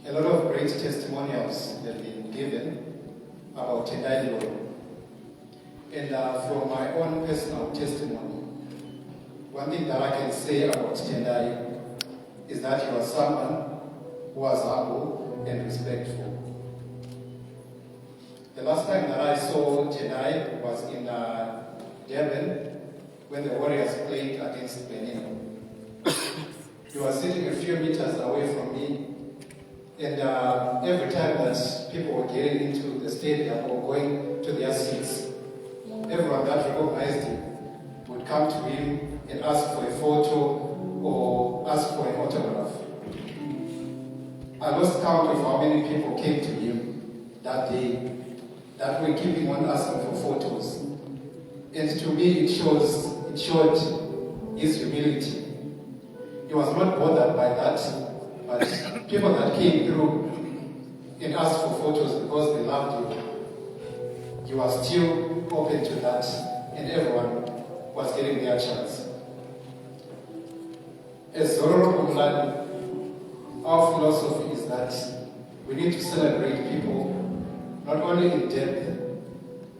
A lot of great testimonials have been given about Tendai Law. And from my own personal testimony, one thing that I can say about Tendai is that you are someone who was humble and respectful. The last time that I saw Tendai was in Devon when the Warriors played against Benin. He was sitting a few meters away from me, and every time that people were getting into the stadium or going to their seats, everyone that recognized him would come to him and ask for a photo or ask for an autograph. I lost count of how many people came to him that day that were keeping on asking for photos. And to me, it showed his humility. He was not bothered by that, but people that came through and asked for photos because they loved him, he was still open to that, and everyone was getting their chance. As Zororo Kumlani, our philosophy is that we need to celebrate people not only in death,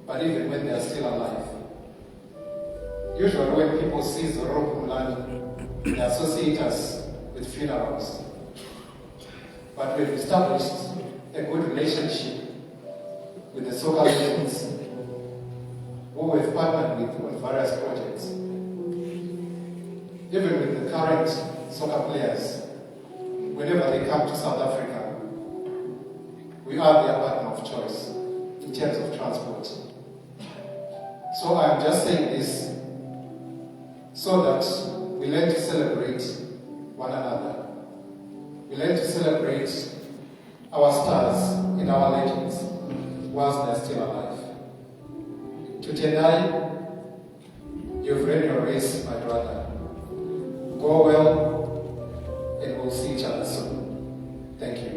but even when they are still alive. Usually when people see Zororo Kumlani, they associate us with funerals. But we've established a good relationship with the soccer legends who we've partnered with on various projects. Even with the current soccer players, whenever they come to South Africa, we are their partner of choice in terms of transport. So I'm just saying this so that we learn to celebrate one another. We learn to celebrate our stars and our legends whilst they're still alive. To Tendai, You've ran your race, my brother. Go well, and we'll see each other soon. Thank you.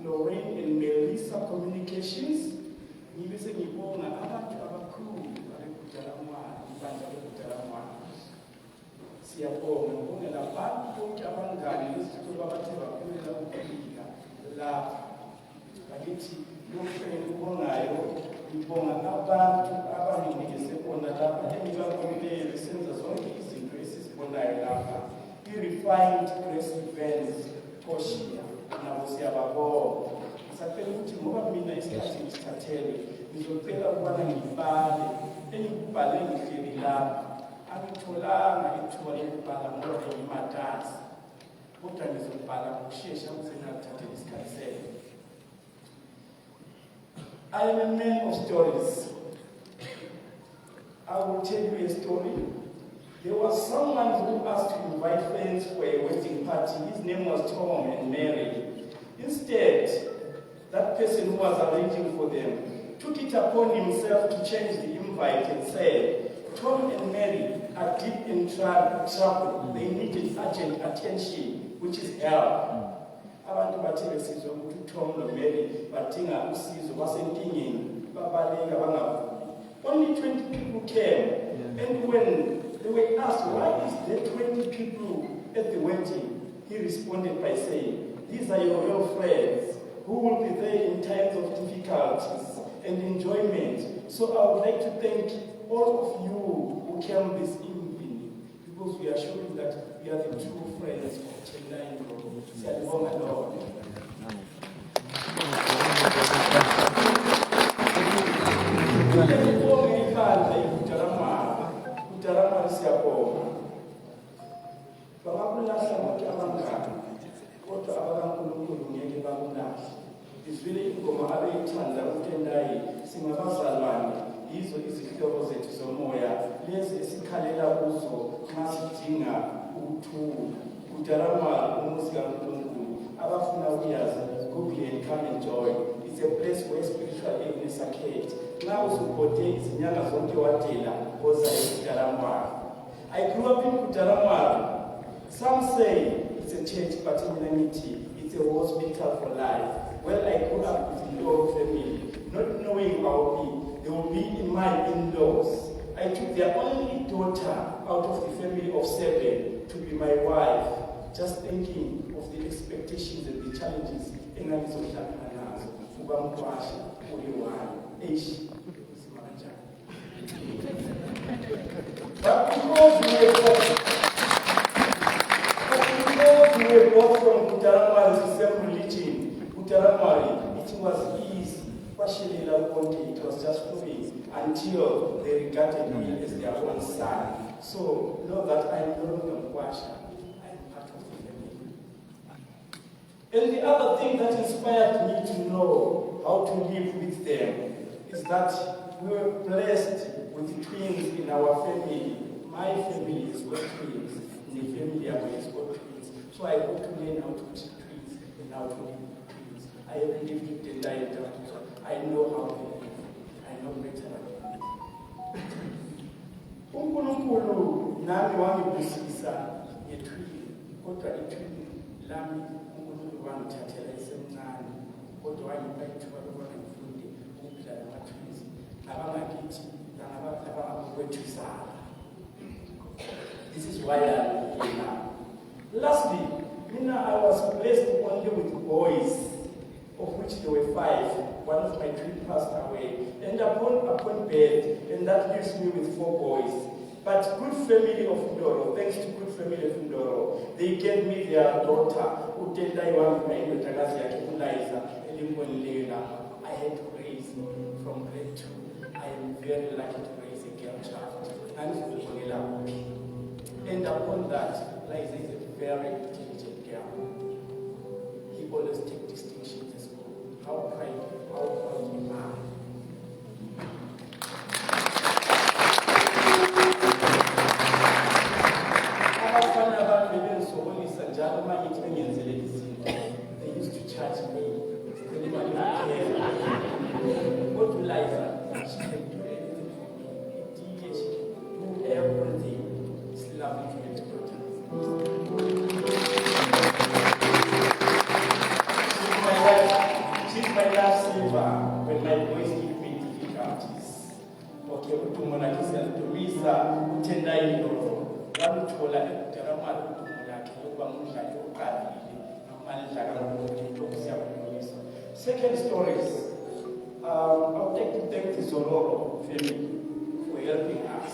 Lorraine and Melissa Communications. Ngibese ngibonga abantu abakhulu balekujalamwana, ibandla lekujalamwana. Siyabonga ngibongela abantu bonke abangane nezithulo abathe baphumelela ukufika lapha. Bakithi lokhu engikubongayo, ngibonga abantu abanginikeze bona lapha engibabonile senza zonke izinto esizibonayo lapha. I-Refined Press Events Koshia. Nabo siyababonga. Ngisacela ukuthi ngoba mina isikhathi ngisithathele, ngizocela ukubana ngibhale, engikubhale ngihleli lapha. Angitholanga ithuba lokubhala ngoba ngimatasa. Kodwa ngizobhala ngokushesha ukuze ngingakuthatheli isikhathi senu. I am a man of stories. I will tell you a story. There was someone who asked to invite friends for a wedding party. His name was Tom and Mary. Instead, that person who was arranging for them took it upon himself to change the invite and said, Tom and Mary are deep in trouble. They needed urgent attention, which is help. Abantu bathi besizwe ukuthi Tom no Mary badinga usizo basenkingeni babaleka bangavumi. Only 20 people came, and when they were asked, why is there 20 people at the wedding? He responded by saying, these are your real friends who will be there in times of difficulties and enjoyment. So I would like to thank all of you who came this evening because we are showing that we are the true friends of Chennai. Siyabonga Lord. Utaramari siyabonga. Bangakulahla bonke abangani, kodwa abakaNkulunkulu ngeke bakulahla. Izwile ingoma abeyithanda uTendai, singabazalwane, yizo izihlobo zethu zomoya, lezi esikhalela kuzo nxa sidinga ukuthula. Utaramari umuzi kaNkulunkulu, abafuna ukuyazi, Google and come and join. It's a place where spiritual illness are kept. Now supporte izinyanga zonke wadela koza eKutaramari. I grew up in Kutaramari. Some say it's a church, but in reality, it's a hospital for life. Well, I grew up with the Lord family, not knowing they will be in my in-laws. I took their only daughter out of the family of 7 to be my wife, just thinking of the expectations and the challenges in but because we were both from Kutaramari, the same religion, Kutaramari, it was easy. It was just flowing until they regarded me as their own son. So know that I am no longer Kwasha. I am part of the family. And the other thing that inspired me to know how to live with them is that we were blessed with twins in our family. My family is got twins. In the family is got twins. So I got to learn how to teach twins and how to live with twins. I have lived with the diet. I know how to live. I know better. uNkulunkulu nami wangibusisa ngethwini kodwa ithwini lami uNkulunkulu wangithathela isemncane kodwa wangipha ithuba lokuba ngifunde ukuphila nama-twins nabangakithi nabangakwethwisana. This is why I'm here now. Lastly, I was blessed only with boys, of which there were 5. One of my twins passed away. And upon birth, and that leaves me with 4 boys. But good family of Ndoro, thanks to good family of Ndoro, they gave me their daughter, Utendai Wangmaino Tagaziaki Liza, Elimbolena. I had to raise from grade 2. I am very lucky to raise a girl child. And upon that, Liza is a very intelligent girl. He always takes distinction at school. How proud am I? They used to charge me. Go to Liza. She can do anything for me. She can do everything. It's lovely to get to daughter. She's my lifesaver when my boys give me difficulties. Okay, utumona kisa Tendai Ndoro. Wamuthola ekujaramali utumona kiyoba mudlali oqalile amandla kaMusa. Second stories. I'll take to thank the Zororo family for helping us.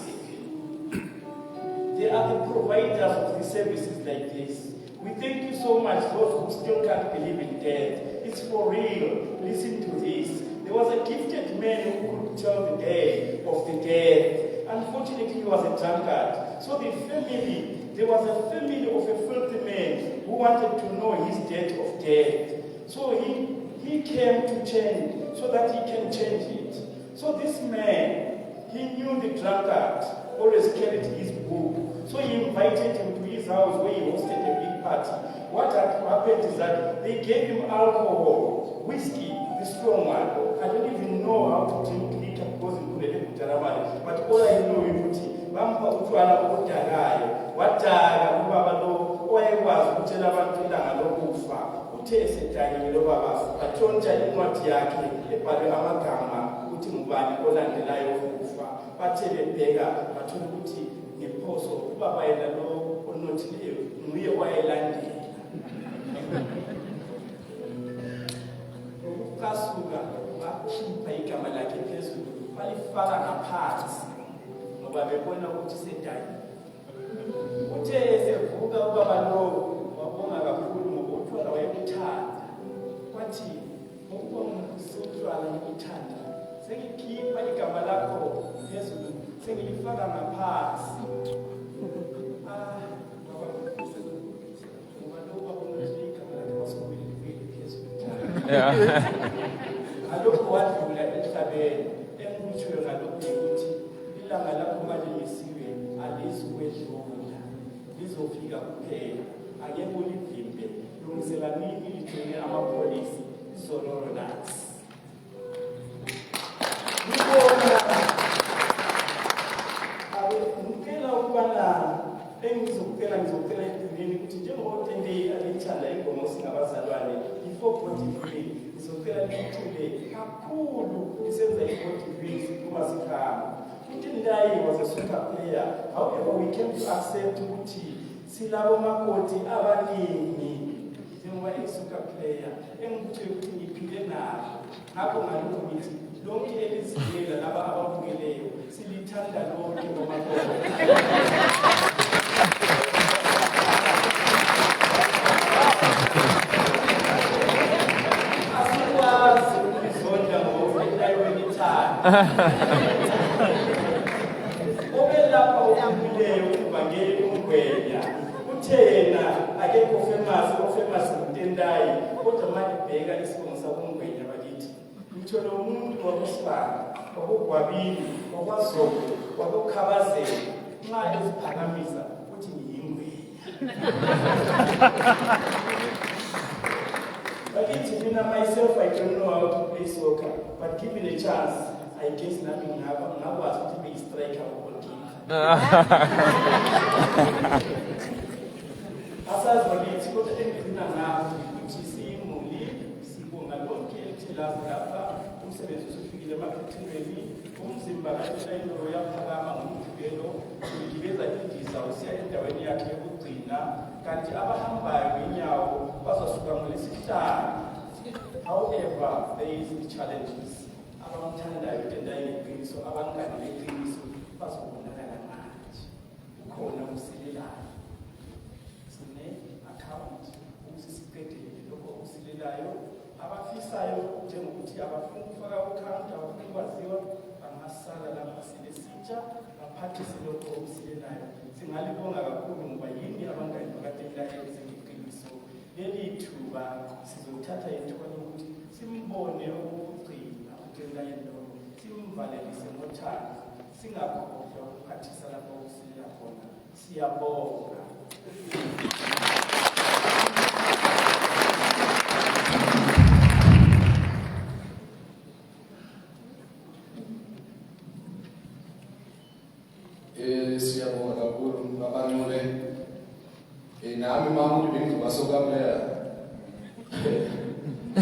They are the providers of the services like this. We thank you so much, those who still can't believe in death. It's for real. Listen to this. There was a gifted man who could tell the day of the death. Unfortunately, he was a drunkard. So there was a family of a filthy man who wanted to know his date of death. So he came to change so that he can change it. So this man, he knew the drunkard always carried his book. So he invited him to his house where he hosted a big party. What had happened is that they gave him alcohol, whiskey, the strong one. I don't even know how to drink liquor because in Kulele Kutaramali. But all I know is that Bampa Utwala Utagayo, Wataga, Ubabalo, was Utela Bantula, Lokufa, Utese Tani, Lobaba, Atonja Imatiaki, Epale Amakama, Utimubani, Oland, Layo Ufa, Patele Pega, Patunuti, Niposo, Baba Elano, or not live, Muya Wailandi. Kasuga, Wakipa igama lakhe phezulu, balifaka ngaphansi ngoba bebona ukuthi sedai. Uthe esevuka ubaba lo wabonga kakhulu ngoba utshwala wayekuthanda. Wathi ukubonga usutshwala ngikuthanda, sengikhipha igama lakho phezulu, sengilifaka ngaphansi. Alokho wadlula emhlabeni engikutshoyo ngalokho ukuthi ilanga lakho malingisiwe alizukwedlula lizofika kuphela angeke ulivimbe lungiselanini lithole amapolisi Zororo Nuts. Ngicela ukubana ngizokutela ekugcineni ukuthi njengoba uTendai alithanda ingoma singabazalwane i-443 ngizokutela lithule kakhulu lisenza i-443 uma sikhamba. uTendai was a soccer player. However, we came to accept ukuthi silabo makoti abaningi njengoba i-soccer player engikuthi ukuthi ngiphile nabo. Ngakho ngalokho ngithi lonke elizikela laba ababukeleyo silithanda lonke ngomakoti. Obelapha okumileyo uvangeli umgwenya uthena akekho famous uTendai kodwa malibheka isibongo sakumgwenya bakithi ngithola umuntu wakusibanga wakugwabini wakwaZobo wakukhabazela nxa eziphakamisa uthi ngiyingwenya. Bakithi mina myself I don't know how to play soccer, but given a chance I guess nothing ngakwazi ukuthi be striker or goalkeeper. Asazi bakithi kodwa engigcina ngakho ukuthi siyimuli sibonga lonke elithilazi lapha umsebenzi usufikile emaphethilweni umzimba kaShayino uyaphakama ngomgibelo ugibeza indiza usiya endaweni yakhe yokugcina kanti abahambayo ngenyawo bazasuka ngolesihlanu. However, there is challenges. Abamthandayo endaweni yeqiniso abangane beqiniso bazobonakala manje. Ukhona usilelayo. Account ukuthi siqedele lokho okusilelayo abafisayo njengokuthi abafuna ukufaka u-account abafuna ukwaziwa bangasala lapha sile sitsha baphathise lokho okusilelayo. Singalibonga kakhulu ngoba yini abangani bakatelayo ezengeqiniso leli thuba sizothatha ithuba lokuthi simbone okugcina utelayo lo simvalelise ngothando singakhohlwa ukuphathisa lapho okusilela khona. Siyabonga. Siyabonga kakhulu babancule. Nami mama bengizobasoka phela. I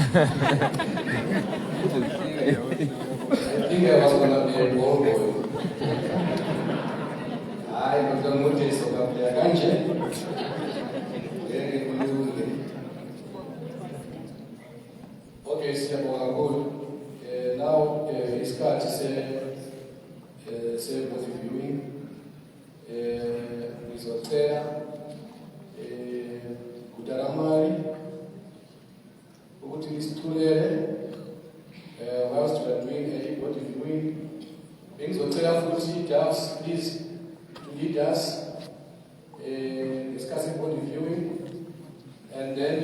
think I was gonna be a ball boy. Hayi ngokuthi soka phela kanje. Okay, siyabonga kakhulu. Now isikhathi se-body viewing. Ngizocela kudalamali ukuthi lisithulele whilst we are doing a body viewing. Bengizocela futhi Doves please to lead us discussing body viewing, and then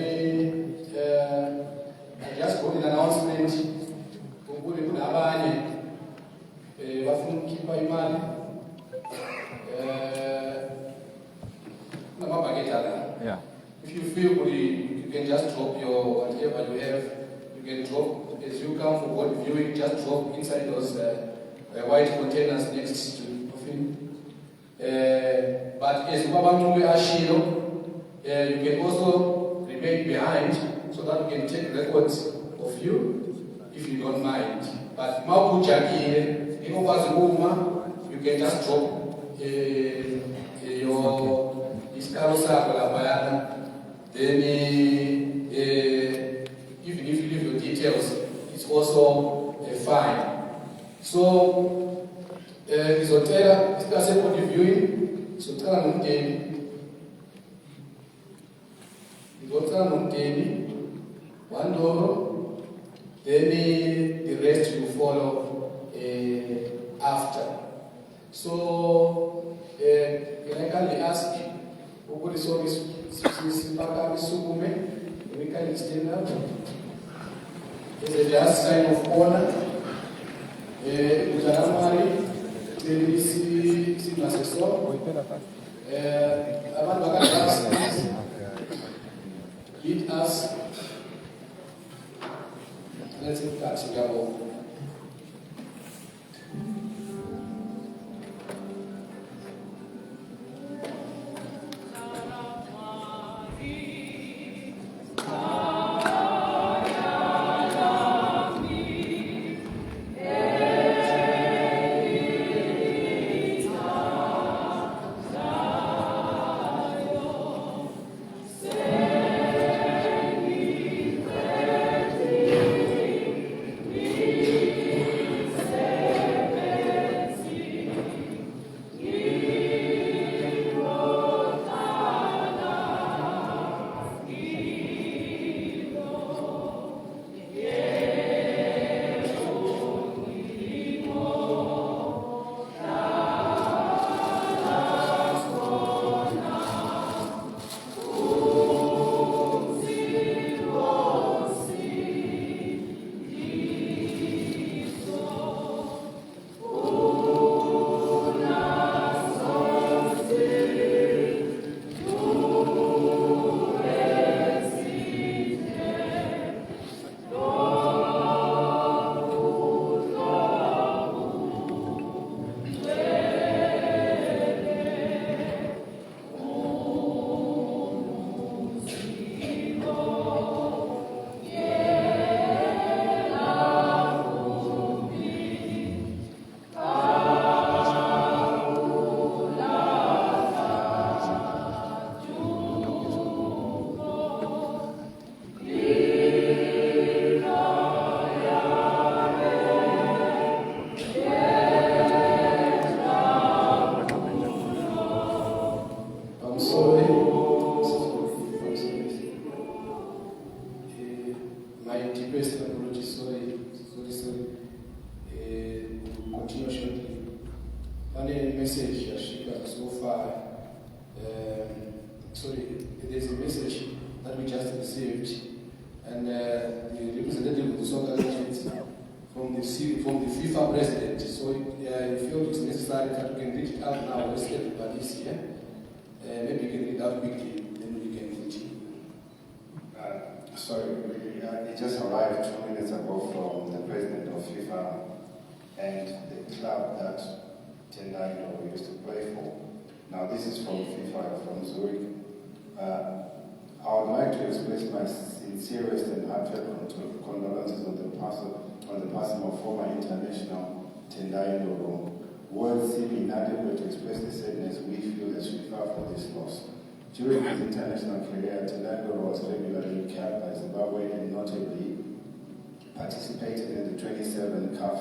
I just got an announcement ukuthi kunabanye bafuna ukukhipha imali Yeah. If you feel you can just drop your whatever you have. You can drop as you come for body viewing. Just drop inside those white containers next to the coffin. But as Babamube Ashilo, you can also remain behind so that we can take records of you if you don't mind. But Mabu Jackie, you can just drop your iskarosa bayana. Then even if you leave your details, it's also a fine. So this hotel is a body viewing. So tell them daily. $1. Then the rest will follow after. So can I kindly ask who is on this Sukume? We can stand up. It's a last sign of honor. Utaramari, si assessor. Lead us. Let's catch together. sorry, there's a message that we just received, and the representative of the soccer legends from the FIFA president. So he felt it's necessary that we can read it out now as everybody is here. Maybe you can read it out quickly, then we can continue. Sorry, it just arrived 2 minutes ago from the president of FIFA and the club that Tendai used to play for. Now this is from FIFA, from Zurich. I would like to express my sincerest and heartfelt condolences on the passing of former international Tendai Ndoro. Words seem inadequate to express the sadness we feel as FIFA for this loss. During his international career, Tendai Ndoro was regularly capped by Zimbabwe and notably participated in the 27 CAF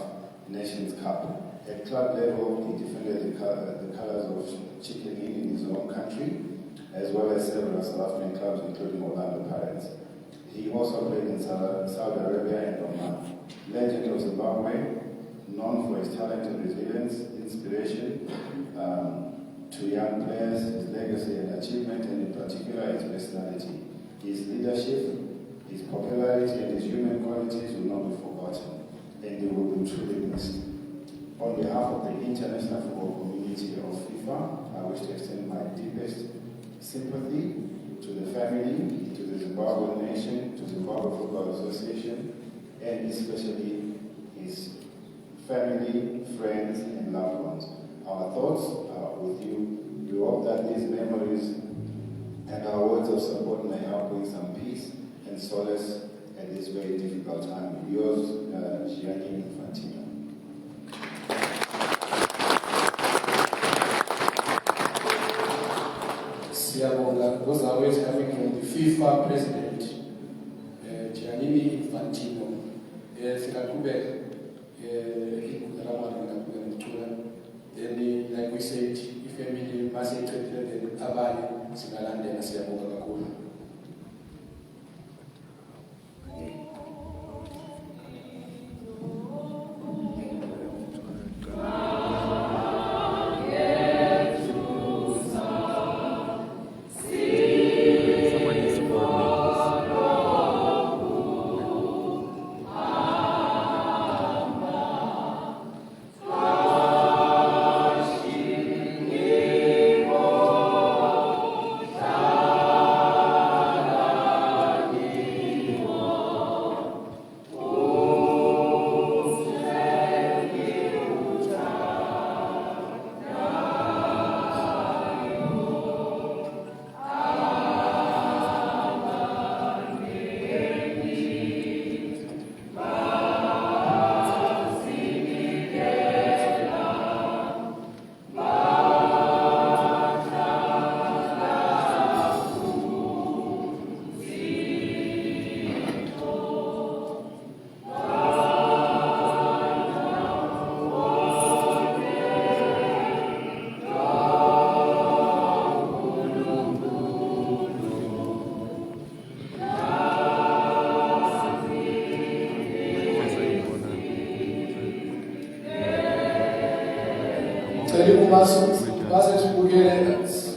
Nations Cup. At club level, he defended the colors of Chicken in his own country, as well as several South African clubs, including Orlando Pirates. He also played in Saudi Arabia and Oman. Legend of Zimbabwe, known for his talent and resilience, inspiration to young players, his legacy and achievement, and in particular his personality. His leadership, his popularity, and his human qualities will not be forgotten, and they will be truly missed. On behalf of the international football community of FIFA, I wish to extend my deepest sympathy to the family, to the Zimbabwean nation, to the Zimbabwe Football Association, and especially his family, friends, and loved ones. Our thoughts are with you. We hope that these memories and our words of support may help bring some peace and solace at this very difficult time. Yours, Gianni Infantino. Those are words coming from the FIFA president, Gianni Infantino. Then, like we said, if family must interpret the Abali, Singalande, and Siaboga Kakuna.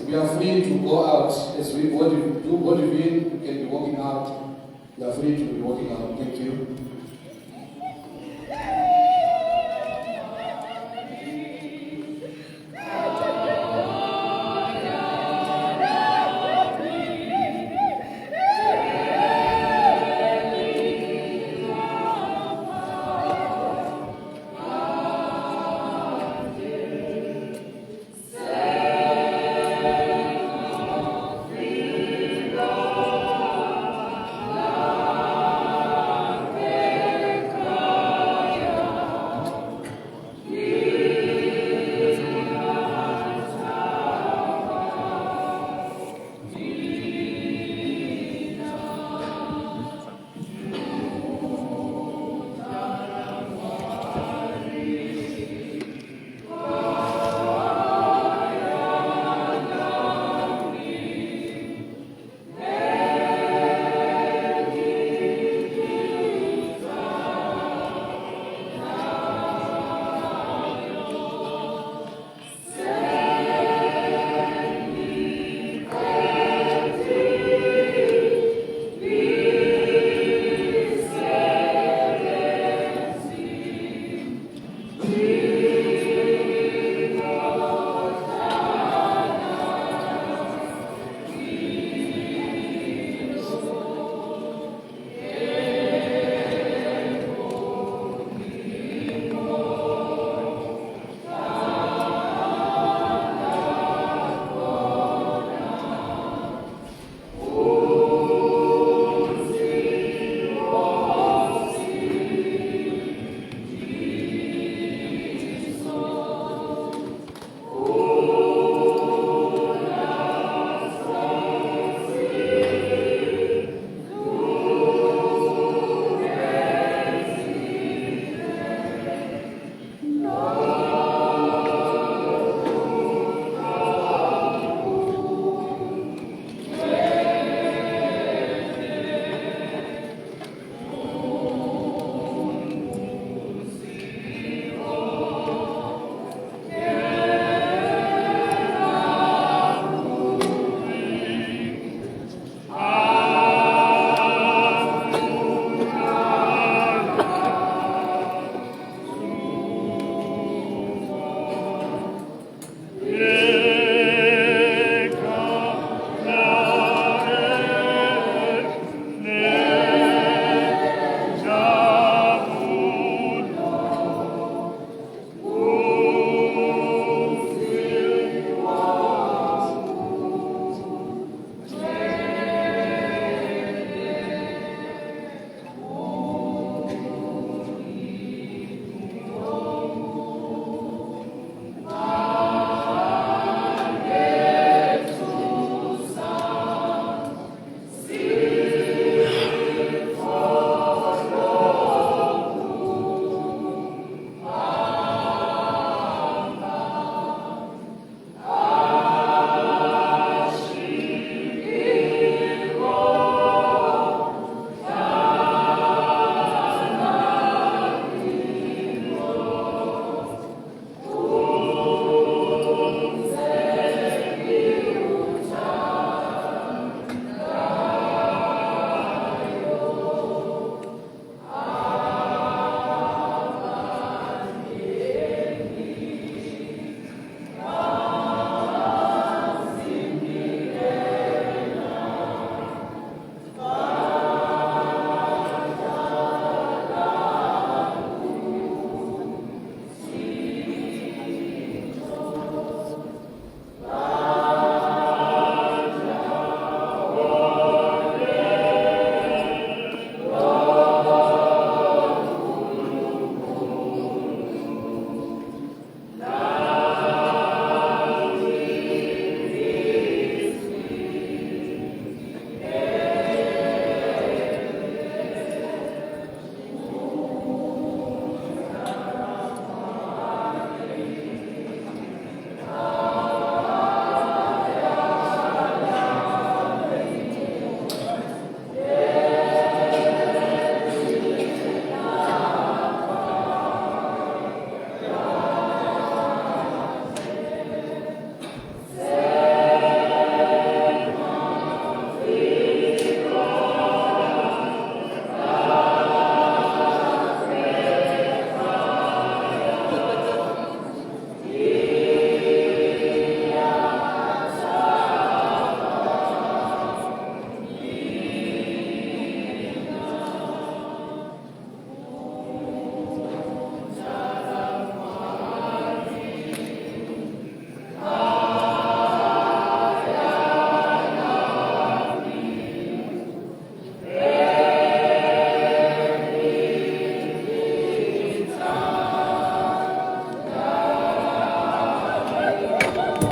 We are free to go out. As we what you do, what you mean, you can be walking out. You are free to be walking out. Thank you.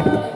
Lord.